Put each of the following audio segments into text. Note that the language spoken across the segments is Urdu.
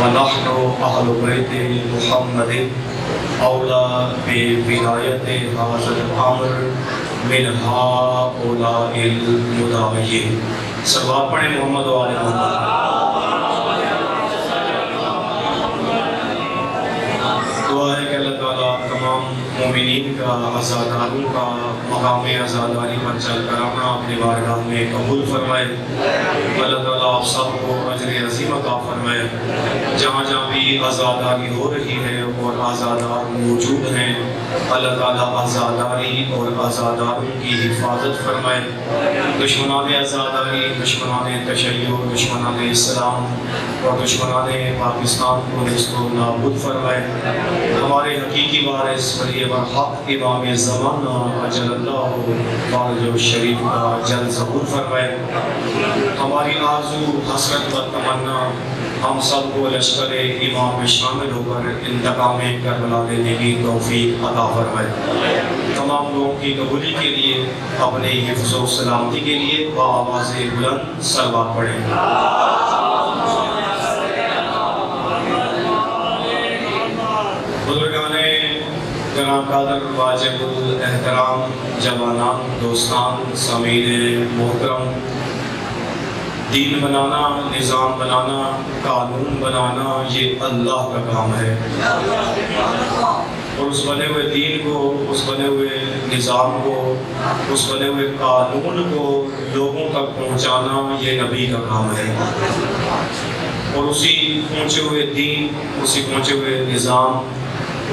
ونحن أهل بيت محمد أولى بولاية هذا الأمر من هؤلاء المدعين. صلوات پڑھیں محمد و آل محمد. دعا ہے کہ اللہ تعالیٰ تمام مومنین کا، عزاداروں کا مقام عزاداری پر چل کر آنا اپنی بارگاہ میں قبول فرمائے. اللہ تعالیٰ آپ سب کو اجر عظیم عطا فرمائے. جہاں جہاں بھی عزاداری ہو رہی ہے اور عزادار موجود ہیں، اللہ تعالیٰ عزاداری اور عزاداروں کی حفاظت فرمائے. دشمنان عزاداری، دشمنان تشیع، دشمنان اسلام اور دشمنان پاکستان کو نیست و نابود فرمائے. ہمارے حقیقی وارث ولی برحق امام زمانہ اجل اللہ فارج شریف کا جلد ظہور فرمائے. ہماری آرزو، حسرت و تمنا ہم سب کو لشکر امام میں شامل ہو کر انتقام کربلا دینے کی توفیق عطا فرمائے. تمام لوگوں کی قبولی کے لیے، اپنے حفظ و سلامتی کے لیے بآواز بلند صلوات پڑھیں. بزرگان گراں قدر، واجب الاحترام، جوانان، دوستان، سامعین محترم، دین بنانا، نظام بنانا، قانون بنانا یہ اللہ کا کام ہے، اور اس بنے ہوئے دین کو، اس بنے ہوئے نظام کو، اس بنے ہوئے قانون کو لوگوں تک پہنچانا یہ نبی کا کام ہے. اور اسی پہنچے ہوئے دین، اسی پہنچے ہوئے نظام،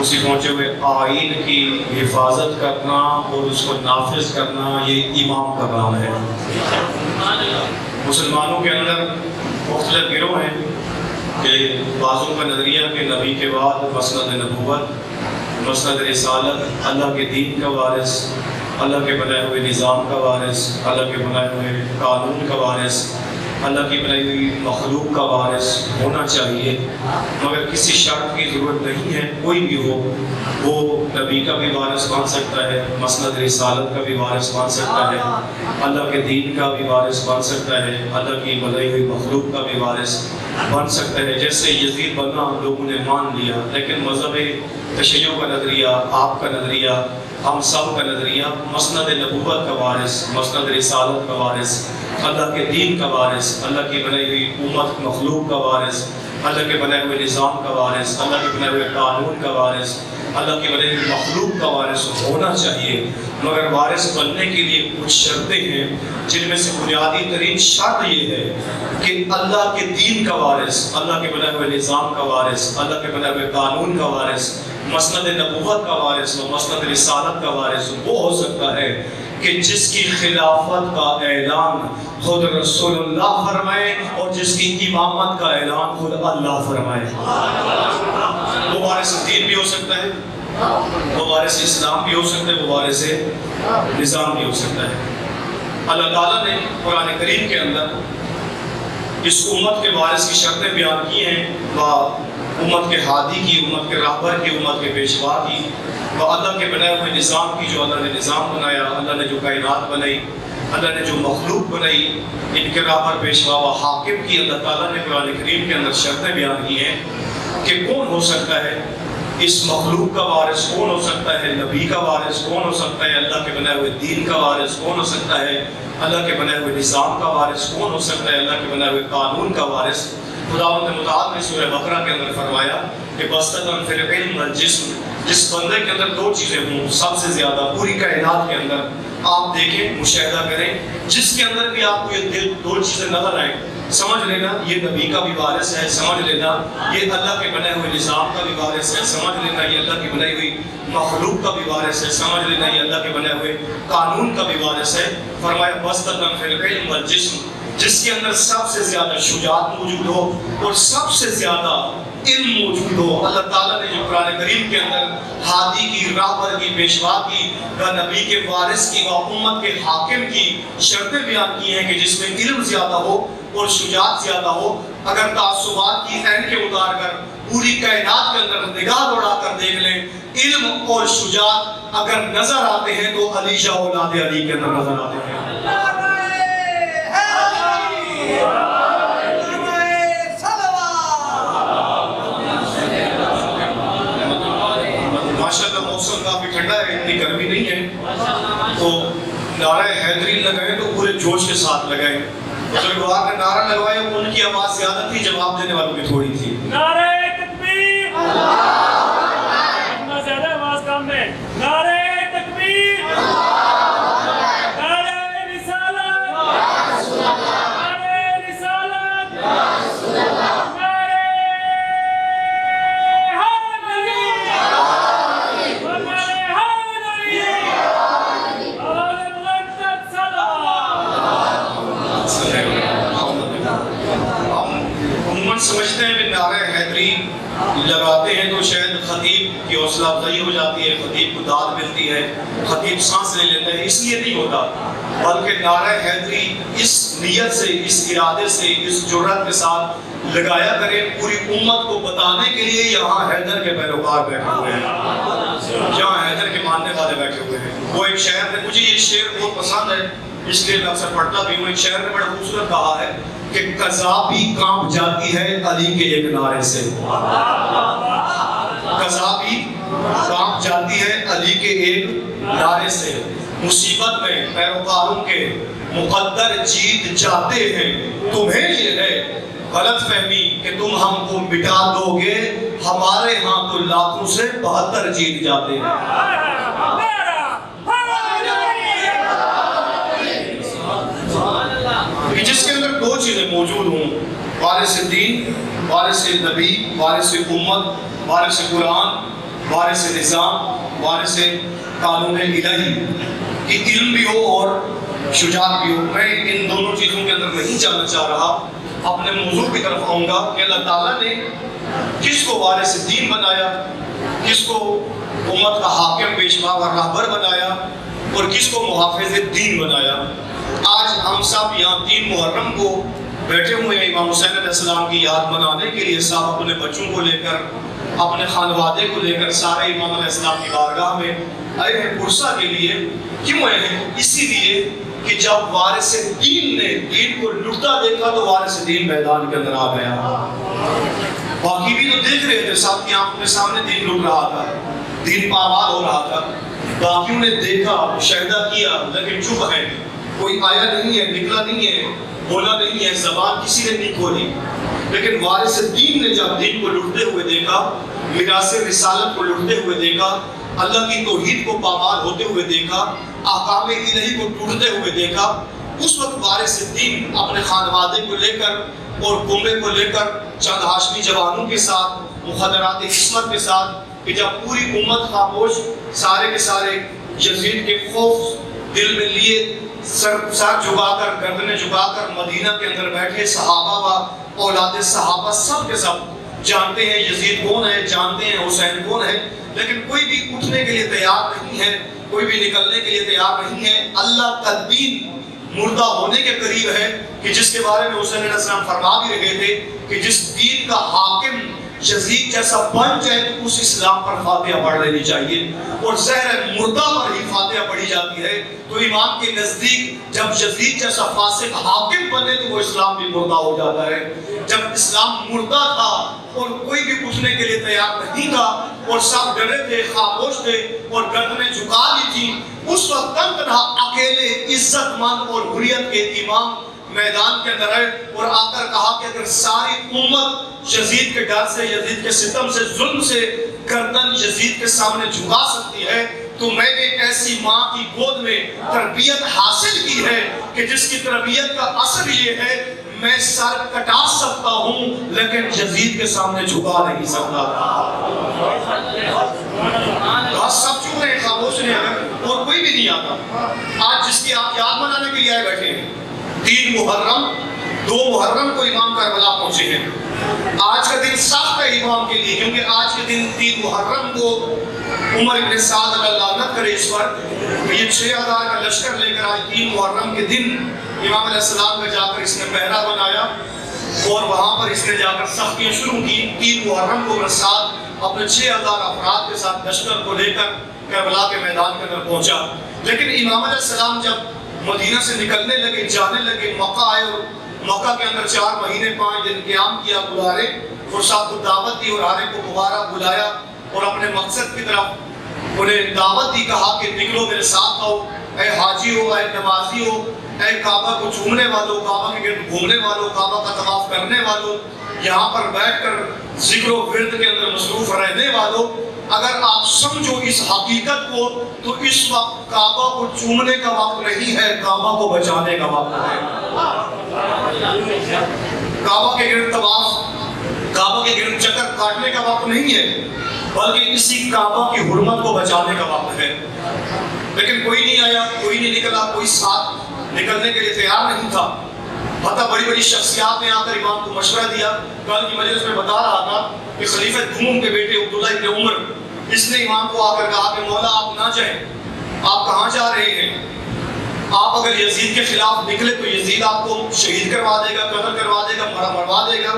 اسی پہنچے ہوئے آئین کی حفاظت کرنا اور اس کو نافذ کرنا یہ امام کا کام ہے. مسلمانوں کے اندر مختلف گروہ ہیں کہ بعضوں کا نظریہ کہ نبی کے بعد مسند نبوت، مسند رسالت، اللہ کے دین کا وارث، اللہ کے بنائے ہوئے نظام کا وارث، اللہ کے بنائے ہوئے قانون کا وارث، اللہ کی بنائی ہوئی مخلوق کا وارث ہونا چاہیے. مگر کسی شرط کی ضرورت نہیں ہے، کوئی بھی ہو وہ نبی کا بھی وارث بن سکتا ہے، مسند رسالت کا بھی وارث بن سکتا ہے، اللہ کے دین کا بھی وارث بن سکتا ہے، اللہ کی بنائی ہوئی مخلوق کا بھی وارث بن سکتا ہے. جیسے یزید بنا لوگوں نے مان لیا، لیکن مذہب تشیع کا نظریہ، آپ کا نظریہ، ہم سب کا نظریہ مسند نبوت کا وارث، مسند رسالت کا وارث، اللہ کے دین کا وارث، اللہ کی بنائی ہوئی امت مخلوق کا وارث، اللہ کے بنائے ہوئے نظام کا وارث، اللہ کے بنائے ہوئے قانون کا وارث، اللہ کی بنائی ہوئی مخلوق کا وارث ہونا چاہیے. مگر وارث بننے کے لیے کچھ شرطیں ہیں، جن میں سے بنیادی ترین شرط یہ ہے کہ اللہ کے دین کا وارث، اللہ کے بنائے ہوئے نظام کا وارث، اللہ کے بنائے ہوئے قانون کا وارث، مسند نبوت کا وارث و مسند رسالت کا وارث وہ ہو سکتا ہے کہ جس کی خلافت کا اعلان خود رسول اللہ فرمائے اور جس کی امامت کا اعلان خود اللہ فرمائے. وہ وارث دین بھی ہو سکتا ہے، وہ وارث اسلام بھی ہو سکتا ہے، وہ وارث نظام بھی ہو سکتا ہے. اللہ تعالیٰ نے قرآن کریم کے اندر اس امت کے وارث کی شرطیں بیان کی ہیں، امت کے ہادی کی، امت کے راہبر کی، امت کے پیشوا کی، وہ اللہ کے بنائے ہوئے نظام کی، جو اللہ نے نظام بنایا، اللہ نے جو کائنات بنائی، اللہ نے جو مخلوق بنائی، ان کے راہبر پیشوا و حاکم کی اللہ تعالیٰ نے قرآن کریم کے اندر شرطیں بیان کی ہیں کہ کون ہو سکتا ہے اس مخلوق کا وارث، کون ہو سکتا ہے نبی کا وارث، کون ہو سکتا ہے اللہ کے بنائے ہوئے دین کا وارث، کون ہو سکتا ہے اللہ کے بنائے ہوئے نظام کا وارث، کون ہو سکتا ہے اللہ کے بنائے ہوئے قانون کا وارث. خداوند متعال نے سورہ بقرہ کے اندر فرمایا کہ بستۃ فی العلم والجسم، جس بندے کے اندر دو چیزیں ہوں سب سے زیادہ پوری کائنات کے اندر، آپ دیکھیں، مشاہدہ کریں، جس کے اندر بھی آپ کو یہ دو چیزیں نظر آئیں، سمجھ لینا یہ نبی کا بھی وارث ہے، سمجھ لینا یہ اللہ کے بنائے ہوئے نظام کا بھی وارث ہے، سمجھ لینا یہ اللہ کی بنائی ہوئی مخلوق کا بھی وارث ہے، سمجھ لینا یہ اللہ کے بنائے ہوئے قانون کا بھی وارث ہے. فرمایا بستۃ فی العلم والجسم، جس کے اندر سب سے زیادہ شجاعت موجود ہو اور سب سے زیادہ علم موجود ہو. اللہ تعالیٰ نے جو قرآن کریم کے اندر ہادی کی، راہبر کی، پیشوا کی، نبی کے وارث کی و امت کے حاکم کی شرطیں بیان کی ہیں کہ جس میں علم زیادہ ہو اور شجاعت زیادہ ہو. اگر تعصبات کی عین کے اتار کر پوری کائنات کے اندر نگاہ دوڑا کر دیکھ لیں، علم اور شجاعت اگر نظر آتے ہیں تو علی شاہ اولاد علی کے اندر نظر آتے ہیں. نعرہ حیدری لگائیں تو پورے جوش کے ساتھ لگائیں. بزرگوار نے نعرہ لگوایا، ان کی آواز زیادہ تھی، جواب دینے والوں کی تھوڑی تھی. نعرہ تکبیر، اتنا زیادہ آواز کم میں. نعرہ تکبیر، نعرہ رسالت، نعرہ رسالت، نعرہ حیدری، نعرہ حیدری، آواز بلند تک سلام. عموماً سمجھتے ہیں کہ نعرہ حیدری لگاتے ہیں تو شاید خطیب کی حوصلہ افزائی ہو جاتی ہے، خطیب کو داد ملتی ہے، خطیب سانس لے لیتا ہے. اس لیے نہیں ہوتا، بلکہ نعرہ حیدری اس نیت سے، اس ارادے سے، اس جرأت کے ساتھ لگایا کریں پوری امت کو بتانے کے لیے یہاں حیدر کے پیروکار بیٹھے ہوئے ہیں، یہاں حیدر کے ماننے والے بیٹھے ہوئے ہیں. وہ ایک شاعر نے، مجھے یہ شعر بہت پسند ہے اس لیے میں اکثر پڑھتا بھی ہوں. ایک شاعر نے بڑا خوبصورت کہا ہے کہ قضا بھی کانپ جاتی ہے علی کے ایک نعرے سے. قضا بھی کانپ جاتی ہے علی کے ایک نعرے سے. مصیبت میں پیروکاروں کے مقدر جیت جاتے ہیں. تمہیں یہ ہے غلط فہمی کہ تم ہم کو مٹا دو گے، ہمارے ہاں تو لاکھوں سے 72 جیت جاتے ہیں. کہ جس کے اندر دو چیزیں موجود ہوں، وارث دین، وارث نبی، وارث امت، وارث قرآن، وارث نظام، وارث قانون الہی، کہ علم بھی ہو اور شجاعت بھی ہو. میں ان دونوں چیزوں کے اندر نہیں جانا چاہ رہا، اپنے موضوع کی طرف آؤں گا کہ اللہ تعالیٰ نے کس کو وارث دین بنایا، کس کو امت کا حاکم پیشوا و رہبر بنایا، اور کس کو محافظ دین بنایا. آج ہم سب یہاں 3 محرم کو بیٹھے ہوئے ہیں امام حسین علیہ السلام کی یاد منانے کے لیے. سب اپنے بچوں کو لے کر، اپنے خانوادے کو لے کر سارے امام علیہ السلام کی بارگاہ میں آئے ہیں پرسہ کے لیے. کیوں آئے ہیں؟ اسی لیے کہ جب وارث دین نے دین کو لٹتا دیکھا تو وارث دین میدان کے اندر آ گیا. باقی بھی تو دیکھ رہے تھے، سب کی آنکھوں کے سامنے دین لٹ رہا تھا، دین پامال ہو رہا تھا. باقیوں نے دیکھا، مشاہدہ کیا، لیکن چپ ہے، کوئی آیا نہیں ہے، نکلا نہیں ہے، بولا نہیں ہے، زبان کسی نے نہیں کھولی. لیکن وارث دین نے جب دین کو لٹتے ہوئے دیکھا، میراث رسالت کو لٹتے ہوئے دیکھا، اللہ کی توحید کو پامال ہوتے ہوئے دیکھا، احکام الہی کو ٹوٹتے ہوئے دیکھا، اس وقت وارث دین اپنے خانوادے کو لے کر اور کنبے کو لے کر چند ہاشمی جوانوں کے ساتھ، مخدرات عصمت کے ساتھ، کہ جب پوری امت خاموش، سارے کے سارے یزید کے خوف دل میں لیے، سر جھکا کر، گردنیں جھکا کر مدینہ کے اندر بیٹھے صحابہ و اولاد صحابہ سب کے سب جانتے ہیں یزید کون ہے، جانتے ہیں حسین کون ہے، لیکن کوئی بھی اٹھنے کے لیے تیار نہیں ہے، کوئی بھی نکلنے کے لیے تیار نہیں ہے. اللہ کا دین مردہ ہونے کے قریب ہے، کہ جس کے بارے میں حسین علیہ السلام فرما بھی رہے تھے کہ جس دین کا حاکم یزید جیسا بن جائے تو اس اسلام پر فاتحہ پڑھ لینی چاہیے، اور زہر مردہ پر ہی فاتحہ پڑھی جاتی ہے. تو امام کے نزدیک جب یزید جیسا فاسق حاکم بنے تو وہ اسلام بھی مردہ ہو جاتا ہے. جب اسلام مردہ تھا اور کوئی بھی پوچھنے کے لیے تیار نہیں تھا اور سب ڈرے تھے، خاموش تھے اور گردنیں جھکا لی تھی، اس وقت تنہا اکیلے عزت مند اور حریت کے امام میدان کے اندر ہے اور آ کر کہا کہ اگر ساری امت یزید کے ڈر سے، یزید کے ستم سے، ظلم سے گردن یزید کے سامنے جھکا سکتی ہے تو میں نے ایک ایسی ماں کی گود میں تربیت حاصل کی ہے کہ جس کی تربیت کا اثر یہ ہے میں سر کٹا سکتا ہوں لیکن یزید کے سامنے جھکا نہیں سکتا. سب چپ رہے ہیں، خاموش رہے ہیں اور کوئی بھی نہیں آتا. آج جس کی آپ یاد منانے کے لیے آئے بیٹھے ہیں، 3 محرم، 2 محرم کو امام کربلا پہنچے ہیں. آج کا دن سخت ہے امام کے لیے، کیونکہ آج کے دن 3 محرم کو عمر ابن سعد اللہ لعنت کرے اس پر، یہ 6000 کا لشکر لے کر آج 3 محرم کے دن امام علیہ السلام میں جا کر اس نے پہرا بنایا اور وہاں پر اس نے جا کر سختیاں شروع کی. 3 محرم کو سعد اپنے 6000 افراد کے ساتھ لشکر کو لے کر کربلا کے میدان کے اندر پہنچا. لیکن امام علیہ السلام جب مدینہ سے نکلنے لگے، جانے لگے، مکہ آئے اور مکہ کے اندر 4 مہینے 5 دن قیام کیا، بلارے اور سب کو دعوت دی اور ہر ایک کو دوبارہ بلایا اور اپنے مقصد کی طرف انہیں دعوت دی، کہا کہ نکلو میرے ساتھ آؤ. اے حاجی ہو، اے نمازی ہو، اے کعبہ کو چومنے والوں، کعبہ کے گرد گھومنے والوں، کعبہ کا طواف کرنے والوں، یہاں پر بیٹھ کر ذکر و ورد کے اندر مصروف رہنے والوں، اگر آپ سمجھو اس حقیقت کو تو اس وقت کعبہ کو چومنے کا وقت نہیں ہے، کعبہ کو بچانے کا وقت ہے۔ کعبہ کے گرد طواف، کعبہ کے گرد چکر کاٹنے کا وقت نہیں ہے، بلکہ اسی کعبہ کی حرمت کو بچانے کا وقت ہے۔ لیکن کوئی نہیں آیا، کوئی نہیں نکلا، کوئی ساتھ نکلنے کے لیے تیار نہیں تھا۔ حتیٰ بڑی بڑی شخصیات نے آ کر امام کو مشورہ دیا۔ کل کی مجلس میں بتا رہا تھا کہ خلیفہ دھوم کے بیٹے عبداللہ ابن عمر، اس نے امام کو آ کر کہا کہ مولا آپ نہ جائیں، آپ کہاں جا رہے ہیں؟ آپ اگر یزید کے خلاف نکلے تو یزید آپ کو شہید کروا دے گا، قتل کروا دے گا، مروا دے گا،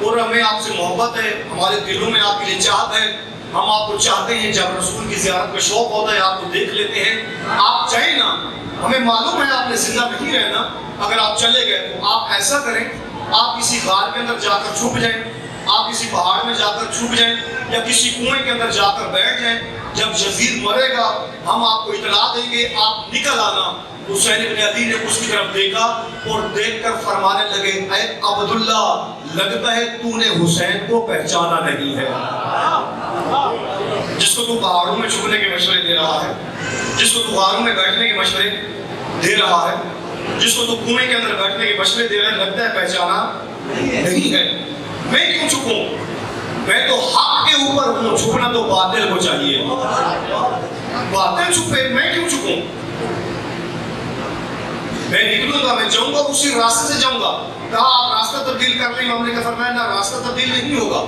اور ہمیں آپ سے محبت ہے، ہمارے دلوں میں آپ کے لیے چاہت ہے، ہم آپ کو چاہتے ہیں، جب رسول کی زیارت کا شوق ہوتا ہے آپ کو دیکھ لیتے ہیں، آپ جائیں نا، ہمیں معلوم ہے آپ نے زندہ نہیں رہنا، اگر آپ چلے گئے تو آپ ایسا کریں، آپ کسی غار کے اندر جا کر چھپ جائیں، آپ کسی پہاڑ میں جا کر چھپ جائیں، یا کسی کنویں کے اندر جا کر بیٹھ جائیں، جب یزید مرے گا ہم آپ کو اطلاع دیں گے، آپ نکل آنا۔ حسین بن علی نے اس کی طرف دیکھا اور دیکھ کر فرمانے لگے، اے عبداللہ لگتا ہے تو نے حسین کو پہچانا نہیں ہے۔ جس کو تو پہاڑوں میں چھپنے کے مشورے دے رہا ہے، جس کو تو غاروں میں بیٹھنے کے مشورے دے رہا ہے، جس کو تو کنویں کے اندر بیٹھنے کے مشورے دے رہا ہے، لگتا ہے پہچانا نہیں ہے۔ میں کیوں چھپوں؟ میں تو حق کے اوپر ہوں، چھپنا تو باطل کو چاہیے۔ باطل چھپے، میں کیوں چھپوں؟ میں نکلوں گا، میں جاؤں گا، اسی راستے سے جاؤں گا۔ کہا آپ راستہ تبدیل کر لیں، ہم نے کہا فرمایا نہ، راستہ تبدیل نہیں ہوگا،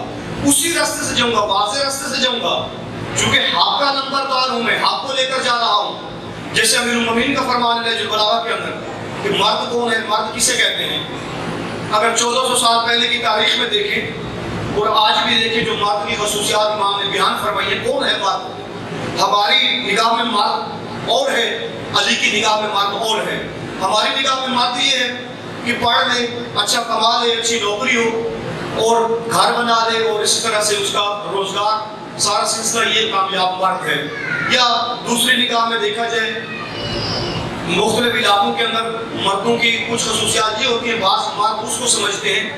اسی راستے سے جاؤں گا، واضح راستے سے جاؤں گا، چونکہ حق کا نمبردار ہوں، میں حق کو لے کر جا رہا ہوں۔ جیسے امیر المومنین کا فرمان ہے جو بلاغہ کے اندر کہ مرد کون ہے، مرد کسے کہتے ہیں؟ اگر 1400 سال پہلے کی تاریخ میں دیکھیں اور آج بھی دیکھیں، جو مرد کی خصوصیات امام نے بیان فرمائی ہے، کون ہے مرد؟ ہماری نگاہ میں مرد اور ہے، علی کی نگاہ میں مرد اور ہے۔ ہماری نگاہ میں مرد یہ ہے کہ پڑھ لے، اچھا کما لے، اچھی نوکری ہو اور گھر بنا لے اور اس طرح سے اس کا روزگار، سارا سلسلہ یہ کامیاب مرد ہے۔ یا دوسری نگاہ میں دیکھا جائے مختلف علاقوں کے اندر مردوں کی کچھ خصوصیات یہ ہوتی ہیں، بعض مرد اس کو سمجھتے ہیں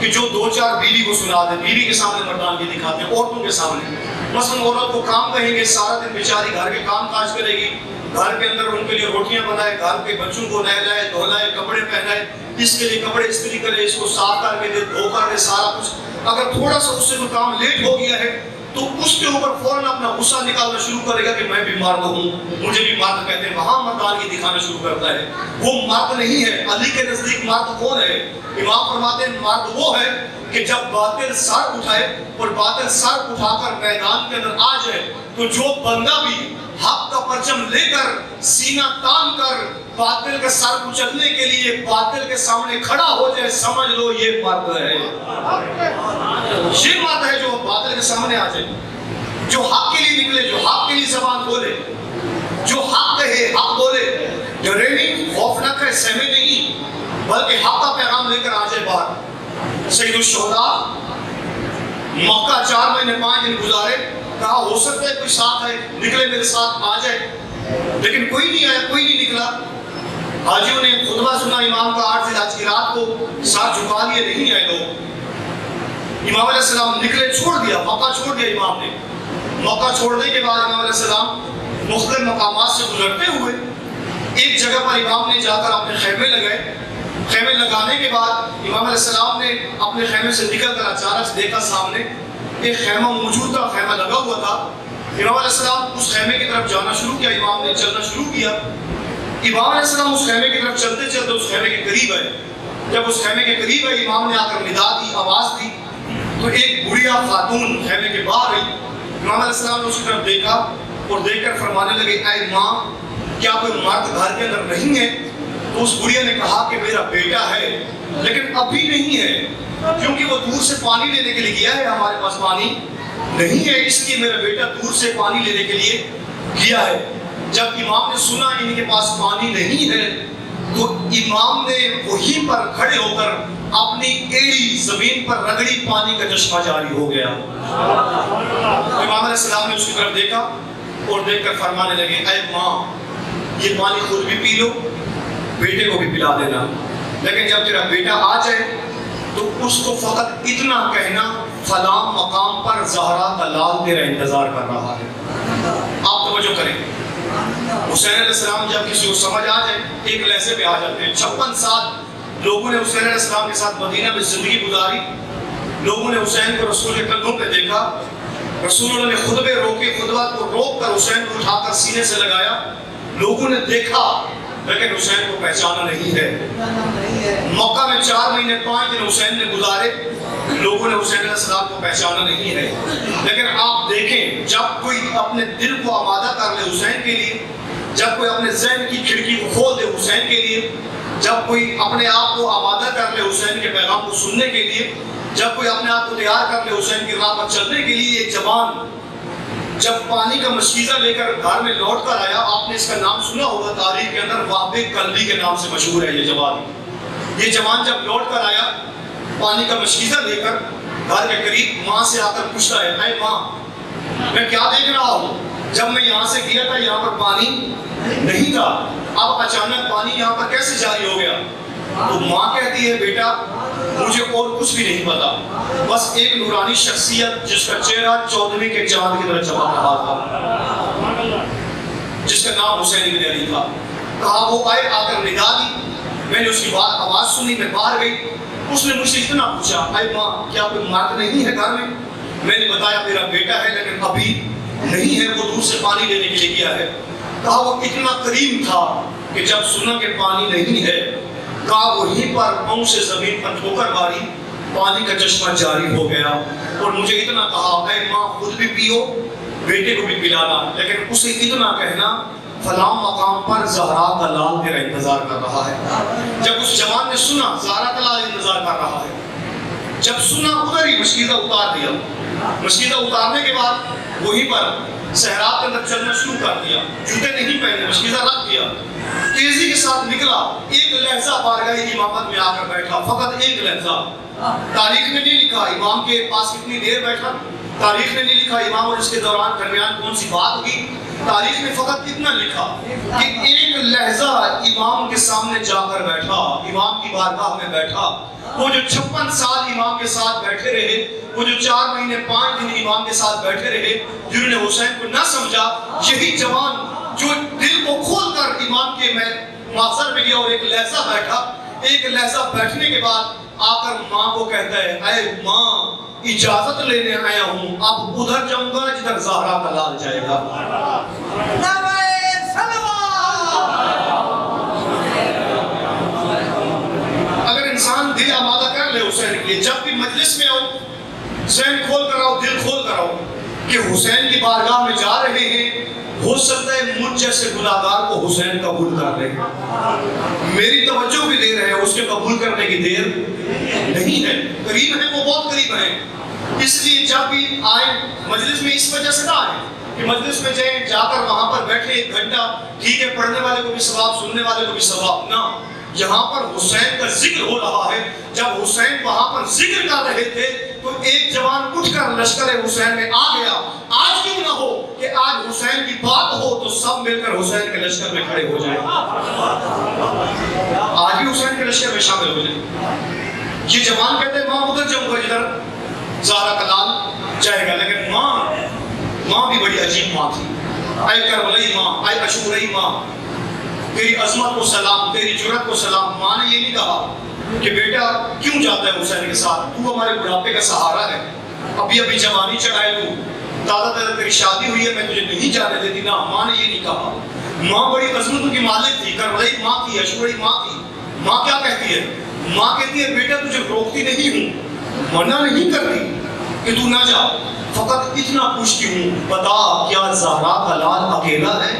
کہ جو دو چار بیوی کو سنا دے، بیوی کے سامنے مردانگی دکھاتے ہیں، عورتوں کے سامنے۔ مثلا عورت کو کام کہیں گے، سارا دن بیچاری گھر کے کام کاج کرے گی، گھر کے اندر ان کے لیے روٹیاں بنائے، گھر کے بچوں کو نہلائے دھلائے، کپڑے پہنائے، اس کے لیے کپڑے استری کرے، اس کو صاف کر کے دے، دھو کر دے، سارا کچھ۔ اگر تھوڑا سا اس سے کوئی کام لیٹ ہو گیا ہے تو اس کے اوپر فوراً اپنا غصہ نکالنا شروع کرے گا کہ میں بھی مرد ہوں، مجھے بھی مرد کہتے ہیں، وہاں مردانگی دکھانا شروع کرتا ہے۔ وہ مرد نہیں ہے۔ علی کے نزدیک مرد کون ہے؟ امام فرماتے ہیں مرد وہ ہے کہ جب باطل سر اٹھائے اور باطل سر اٹھا کر میدان کے اندر آ جائے تو جو بندہ بھی حق کا پرچم لے کر سینہ تان کر باطل کے سر کچلنے کے لیے باطل کے سامنے کھڑا ہو جائے، سمجھ لو یہ مرد ہے۔ یہ مرد ہے جو باطل کے سامنے آ جائے، جو حق کے لیے نکلے، جو حق کے لیے زبان بولے، جو حق کہے، حق بولے، ڈرے نہیں، خوف نہ کرے، سہمے نہیں، بلکہ حق کا پیغام لے کر آ جائے باہر۔ سید الشہداء مکہ 4 مہینے 5 دن گزارے، کہا ہو سکتا ہے کوئی ساتھ ہے، نکلے میرے ساتھ آ جائے، لیکن کوئی نہیں آیا، کوئی نہیں نکلا۔ حاجیوں نے خطبہ سنا امام کا 8 ذی الحج کی رات کو، ساتھ جھکا لیے، نہیں آئے لوگ۔ امام علیہ السلام نکلے، چھوڑ دیا، مکہ چھوڑ دیا امام نے۔ مکہ چھوڑنے کے بعد امام علیہ السلام مختلف مقامات سے گزرتے ہوئے ایک جگہ پر امام نے جا کر اپنے خیمے لگائے۔ خیمے لگانے کے بعد امام علیہ السلام نے اپنے خیمے سے نکل کر اچانک سے دیکھا سامنے ایک خیمہ موجود تھا، خیمہ لگا ہوا تھا۔ امام علیہ السلام اس خیمے کی طرف جانا شروع کیا، امام نے چلنا شروع کیا۔ امام علیہ السلام اس خیمے کی طرف چلتے چلتے اس خیمے کے قریب آئے۔ جب اس خیمے کے قریب آئے، امام نے آ کر ندا دی، آواز دی، تو ایک بڑھیا خاتون خیمے کے باہر آئی۔ امام علیہ السلام نے اس کی طرف دیکھا اور دیکھ کر فرمانے لگے، اے ماں کیا کوئی مرد گھر کے اندر نہیں ہے؟ تو اس بڑھیا نے کہا کہ میرا بیٹا ہے لیکن ابھی نہیں ہے، کیونکہ وہ دور سے پانی لینے کے لیے گیا ہے، ہمارے پاس پانی نہیں ہے، اس لیے میرا بیٹا دور سے پانی لینے کے لیے گیا ہے۔ جب امام نے سنا ان کے پاس پانی نہیں ہے تو امام نے وہیں پر کھڑے ہو کر اپنی ایڑی زمین پر رگڑی، پانی کا چشمہ جاری ہو گیا۔ امام علیہ السلام نے اس کی طرف دیکھا اور دیکھ کر فرمانے لگے، اے ماں یہ پانی خود بھی پی لو، بیٹے کو بھی پلا دینا، لیکن جب تیرا بیٹا آ جائے تو اس کو فقط اتنا کہنا فلاں مقام پر زہرا کا لال تیرا انتظار کر رہا ہے۔ آپ توجہ کریں، حسین علیہ السلام جب کسی کو سمجھ آ جائے ایک لہجے پہ آ جاتے ہیں۔ 56 سال لوگوں نے حسین علیہ السلام کے ساتھ مدینہ میں زندگی گزاری، لوگوں نے حسین کو رسول کے قدموں پہ دیکھا، رسول اللہ نے خطبے روکے، خطبات کو روک کر حسین کو اٹھا کر سینے سے لگایا، لوگوں نے دیکھا لیکن حسین کو پہچانا نہیں ہے۔ مکہ میں 4 مہینے 5 دن حسین نے گزارے، لوگوں نے حسین علیہ السلام کو پہچانا نہیں ہے۔ لیکن آپ دیکھیں جب کوئی اپنے دل کو آمادہ کر لے حسین کے لیے، جب کوئی اپنے ذہن کی کھڑکی کو کھول دے حسین کے لیے، جب کوئی اپنے آپ کو آمادہ کر لے حسین کے پیغام کو سننے کے لیے، جب کوئی اپنے آپ کو تیار کر لے حسین کی راہ پر چلنے کے لیے، ایک جوان جب پانی کا مشکیزہ لے کر گھر میں لوٹ کر آیا، آپ نے اس کا نام سنا ہوگا تاریخ کے اندر، وہب کلبی کے نام سے مشہور ہے یہ جوان جب لوٹ کر آیا پانی کا مشکیزہ لے کر گھر کے قریب، ماں سے آ کر پوچھتا ہے، اے ماں میں کیا دیکھ رہا ہوں، جب میں یہاں سے گیا تھا یہاں پر پانی نہیں تھا، اب اچانک پانی یہاں پر کیسے جاری ہو گیا؟ تو ماں کہتی ہے، بیٹا مجھے اور کچھ بھی نہیں پتا، بس ایک نورانی شخصیت جس کا چہرہ 14ویں کے چاند کی طرح چمک رہا تھا، جس کا نام حسین بن علی تھا، کہا وہ آئے، آ کر ندا دی، میں نے اس کی بات آواز سنی، میں باہر گئی، اس نے مجھ سے اتنا پوچھا، اے ماں کیا کوئی مرد نہیں ہے گھر میں نے بتایا میرا بیٹا ہے لیکن ابھی نہیں ہے، وہ دور سے پانی لینے کے لیے گیا ہے۔ کہا وہ اتنا کریم تھا کہ جب سنا کہ پانی نہیں ہے، کہا وہیں پر پاؤں سے زمین پر ٹھوکر ماری، پانی کا چشمہ جاری ہو گیا، اور مجھے اتنا کہا، اے ماں خود بھی پیو، بیٹے کو بھی پلانا، لیکن اسے اتنا کہنا فلاں مقام پر زہرا کا لال تیرا انتظار کر رہا ہے۔ جب اس جوان نے سنا زہرا کا لال انتظار کر رہا ہے، جب سنا ادھر ہی مشکیزہ اتار دیا، مشکیزہ اتارنے کے بعد وہیں پر صحرا کے اندر چلنا شروع کر دیا، جوتے نہیں پہنے، مشکیزہ رکھ دیا، تیزی کے ساتھ نکلا، ایک لہجہ بارگاہ امامت میں آ کر بیٹھا، فقط ایک لہجہ۔ تاریخ میں نہیں لکھا امام کے پاس کتنی دیر بیٹھا، تاریخ میں نہیں لکھا امام اور اس کے دوران درمیان کون سی بات ہوگی، تاریخ میں فقط اتنا لکھا کہ ایک لہجہ امام کے سامنے جا کر بیٹھا، امام کی بارگاہ میں بیٹھا۔ وہ جو 56 سال امام کے ساتھ بیٹھے رہے، وہ جو 4 مہینے 5 دن امام کے ساتھ بیٹھے رہے، جنہوں نے حسین کو نہ سمجھا، یہی جوان جو دل کو کھول کر امام کے محضر میں گیا اور ایک لہجہ بیٹھا، ایک لہجہ بیٹھنے کے بعد آ کر ماں کو کہتا ہے، اے ماں اجازت لینے آیا ہوں، اب ادھر جاؤں گا جدھر زہرا کا لال جائے گا۔ اگر انسان دل آمادہ کر لے حسین کے لیے، جب بھی مجلس میں ہو ذہن کھول کر آؤ، دل کھول کر آؤ کہ حسین کی بارگاہ میں جا رہے ہیں، ہو سکتا ہے مجھ جیسے گناہگار کو حسین قبول کر لے، میری توجہ بھی دیر ہے، اس کے قبول کرنے کی دیر نہیں ہے، قریب ہے، وہ بہت قریب ہے۔ اس لیے جب بھی آئے مجلس میں اس وجہ سے نہ آئے کہ مجلس میں جائیں، جا کر وہاں پر بیٹھے 1 گھنٹہ، ٹھیک ہے پڑھنے والے کو بھی ثواب، سننے والے کو بھی ثواب، نہ، یہاں پر حسین کا ذکر ہو رہا ہے۔ جب حسین وہاں پر ذکر کر رہے تھے تو ایک جوان اٹھ کر لشکر حسین میں آ گیا۔ آج کیوں نہ ہو کہ آج حسین کی بات ہو تو سب مل کر حسین کے لشکر میں کھڑے ہو جائیں، آج بھی حسین کے لشکر میں شامل ہو جائیں۔ یہ جوان کہتے ہیں ماں ادھر جاؤں گا جدھر زہرا کا لال جائے گا، لیکن ماں بھی بڑی عجیب ماں تھی۔ اے کربلائی ماں، اے اشورئی ماں، تیری عظمت کو سلام، تیری جرأت کو سلام۔ ماں نے یہ نہیں کہا کہ بیٹا کیوں جاتا ہے حسین کے ساتھ، تو ہمارے بڑھاپے کا سہارا ہے، ابھی جوانی چڑھائے تو، دادا تیری شادی ہوئی ہے، میں تجھے نہیں جانے دیتی، نہ، ماں نے یہ نہیں کہا۔ ماں بڑی عظمتوں کی مالک تھی، کربلائی ماں تھی، اشورئی ماں تھی۔ ماں کیا کہتی ہے؟ ماں کہتی ہے بیٹا تجھے روکتی نہیں ہوں، منع نہیں کرتی کہ تو نہ جا، فقط اتنا پوچھتی ہوں، بتا کیا زہرا کا لال اکیلا ہے؟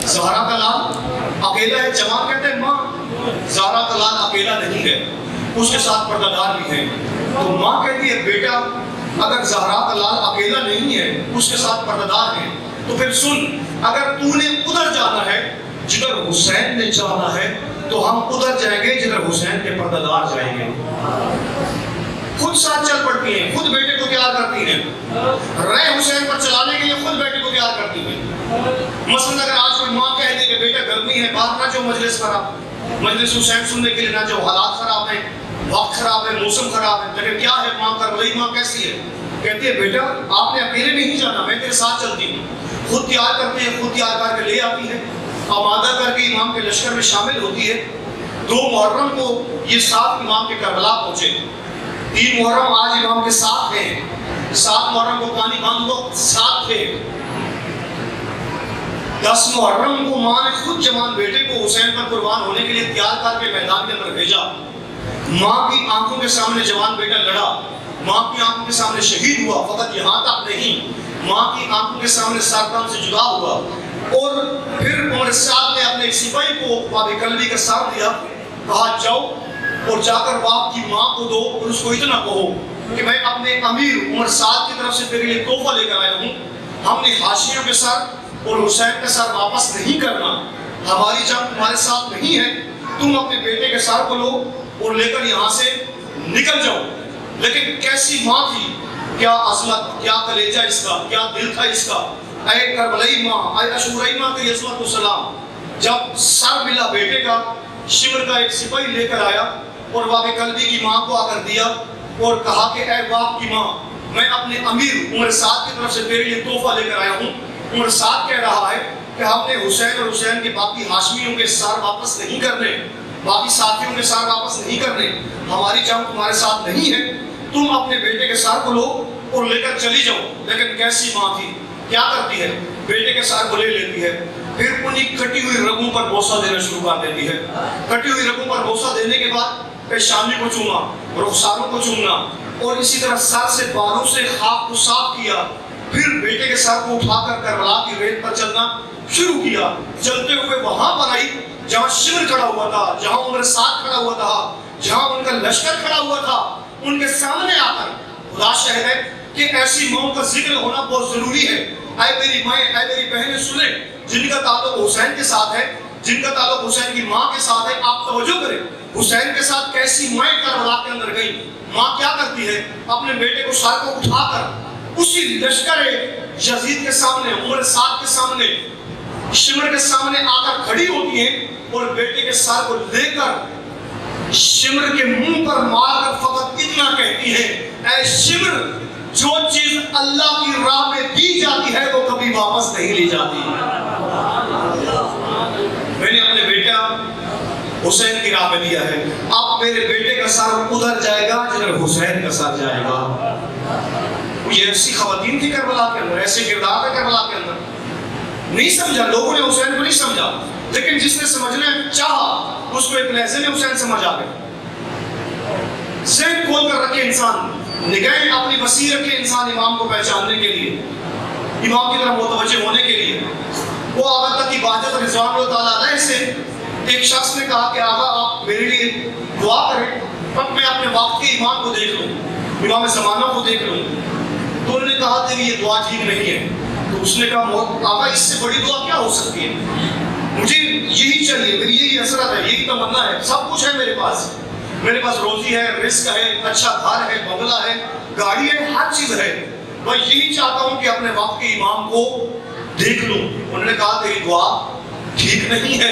زہرا کا لال اکیلا ہے؟ جوان کہتے ہیں ماں زہرا کا لال اکیلا نہیں ہے، اس کے ساتھ پردہ دار بھی ہیں۔ تو ماں کہتی ہے بیٹا اگر زہرا کا لال اکیلا نہیں ہے، اس کے ساتھ پردہ دار ہیں، تو پھر سن، اگر تو نے ادھر جانا ہے جدھر حسین نے جانا ہے تو ہم ادھر جائیں گے جدھر حسین کے پردہ دار جائیں گے۔ خود ساتھ چل پڑتی ہیں، خود بیٹے کو تیار کرتی ہیں، رے حسین پر چلانے کے لیے خود بیٹے کو تیار کرتی ہیں۔ مثلا اگر آج کوئی ہیں باہر نہ جو مجلس خراب، مجلس حسین سننے کے لیے نہ جو، حالات خراب ہیں، وقت خراب ہے، موسم خراب ہے، لیکن کیا ہے ماں کربلائی ماں کیسی ہے؟ کہتی ہے بیٹا آپ نے اکیلے نہیں جانا، میں تیرے ساتھ چلتی ہوں. خود تیار کرتی ہے، خود تیار کر کے لے آتی ہے، آمادہ کر کے امام کے لشکر میں شامل ہوتی ہے. 2 محرم کو یہ 7 امام کے کربلا پہنچے. 3 محرم آج امام کے ساتھ ہیں، 7 محرم کو کانی باندھ کو ساتھ تھے. 10 محرم کو ماں نے خود جوان بیٹے کو حسین پر قربان ہونے کے لیے تیار کر کے میدان کے اندر بھیجا. ماں کی آنکھوں کے سامنے جوان بیٹا لڑا، ماں کی آنکھوں کے سامنے شہید ہوا. فقط یہاں تک نہیں، ماں کی آنکھوں کے سامنے سرطان سے جدا ہوا. اور پھر عمر سعد نے اپنے ایک سپاہی کو باب کلبی کا ساتھ دیا، کہا جاؤ اور جا کر باپ کی ماں کو دو اور اس کو اتنا کہو کہ میں اپنے امیر عمر سعد کی طرف سے تیرے لیے تحفہ لے کر آیا ہوں. ہم نے حاشیوں کے ساتھ اور حسین کے ساتھ واپس نہیں کرنا، ہماری جنگ تمہارے ساتھ نہیں ہے. تم اپنے بیٹے کے سر کو لو اور لے کر یہاں سے نکل جاؤ. لیکن کیسی ماں تھی، کیا عظمت، کیا کلیجہ اس کا، کیا دل تھا اس کا. اے کربلائی ماں، اے عاشورائی ماں کی عظمت و سلام. جب سر ملا بیٹے کا، شمر کا ایک سپاہی لے کر آیا اور باب کلبی کی ماں کو آ کر دیا اور کہا کہ اے باپ کی ماں، میں اپنے امیر عمر سعد کی طرف سے تیرے لیے تحفہ لے کر آیا ہوں. عمر سعد کہہ رہا ہے کہ ہم نے حسین اور حسین کے باقی ہاشمیوں کے سار واپس نہیں کرنے، باقی ساتھیوں کے سار واپس نہیں کرنے، ہماری جنگ تمہارے ساتھ نہیں ہے. تم اپنے بیٹے کے سار کو لو اور لے کر چلی جاؤ. لیکن کیسی ماں تھی، کیا کرتی ہے؟ بیٹے کے سار کو لے لیتی ہے، پھر انہی کٹی ہوئی رگوں پر بوسہ دینا شروع کر دیتی ہے. کٹی ہوئی رگوں پر بوسہ دینے کے بعد پیشانی کو چوما، رخساروں کو چومنا، اور اسی طرح سر سے بالوں سے خاک کو صاف کیا. پھر بیٹے کے سر کو اٹھا کر کربلا کی ریت پر چلنا شروع کیا. چلتے ہوئے وہاں پر آئی جہاں شمر کھڑا ہوا تھا، جہاں عمر سعد کھڑا ہوا تھا، جہاں ان کا لشکر کھڑا ہوا تھا. ان کے سامنے آ کر خدا شاہد ہے کہ ایسی ماؤں کا ذکر ہونا بہت ضروری ہے. اے میری مائیں، اے میری بہنیں سنیں، جن کا تعلق حسین کے ساتھ ہے، جن کا تعلق حسین کی ماں کے ساتھ ہے، آپ توجہ کریں. حسین کے ساتھ کیسی مائیں کربلا کے اندر گئی. ماں کیا کرتی ہے؟ اپنے بیٹے کو سر کو اٹھا کر اسی لشکر یزید کے سامنے، عمر سعد کے سامنے، شمر کے سامنے آ کر کھڑی ہوتی ہیں اور بیٹے کے سر کو لے کر شمر کے منہ پر مار کر فقط اتنا کہتی ہے، اے شمر، جو چیز اللہ کی راہ میں دی جاتی ہے وہ کبھی واپس نہیں لی جاتی. میں نے اپنے بیٹا حسین کی راہ میں دیا ہے، اب میرے بیٹے کا سر ادھر جائے گا جدھر حسین کا سر جائے گا. یہ ایسی خواتین تھی کربلا کے اندر، ایسے کردار ہے کربلا کے اندر. نہیں سمجھا لوگوں نے حسین کو، نہیں سمجھا، لیکن جس نے سمجھنا چاہا اس کو ایک لہجے میں حسین سمجھ آ گیا. ذہن کھول کر رکھے انسان، نگاہیں اپنی وسیع رکھے انسان امام کو پہچاننے کے لیے، امام کی طرف متوجہ ہونے کے لیے. وہ آقا تک کی بات رضوان اللہ تعالیٰ علیہ سے ایک شخص نے کہا کہ آقا آپ میرے لیے دعا کریں، تب میں اپنے وقت کے امام کو دیکھ لوں، امام زمانہ کو دیکھ لوں. تو انہوں نے کہا تیری یہ دعا ٹھیک نہیں ہے. تو اس نے کہا آقا اس سے بڑی دعا کیا ہو سکتی ہے؟ مجھے یہی چاہیے، میری یہی حسرت ہے، یہی تمنا ہے، سب کچھ ہے میرے پاس. میرے پاس روزی ہے، رزق ہے، اچھا گھر ہے، بنگلہ ہے، گاڑی ہے، ہر چیز ہے. میں یہی چاہتا ہوں کہ اپنے وقت کے امام کو دیکھ لوں. انہوں نے کہا تیری دعا ٹھیک نہیں ہے،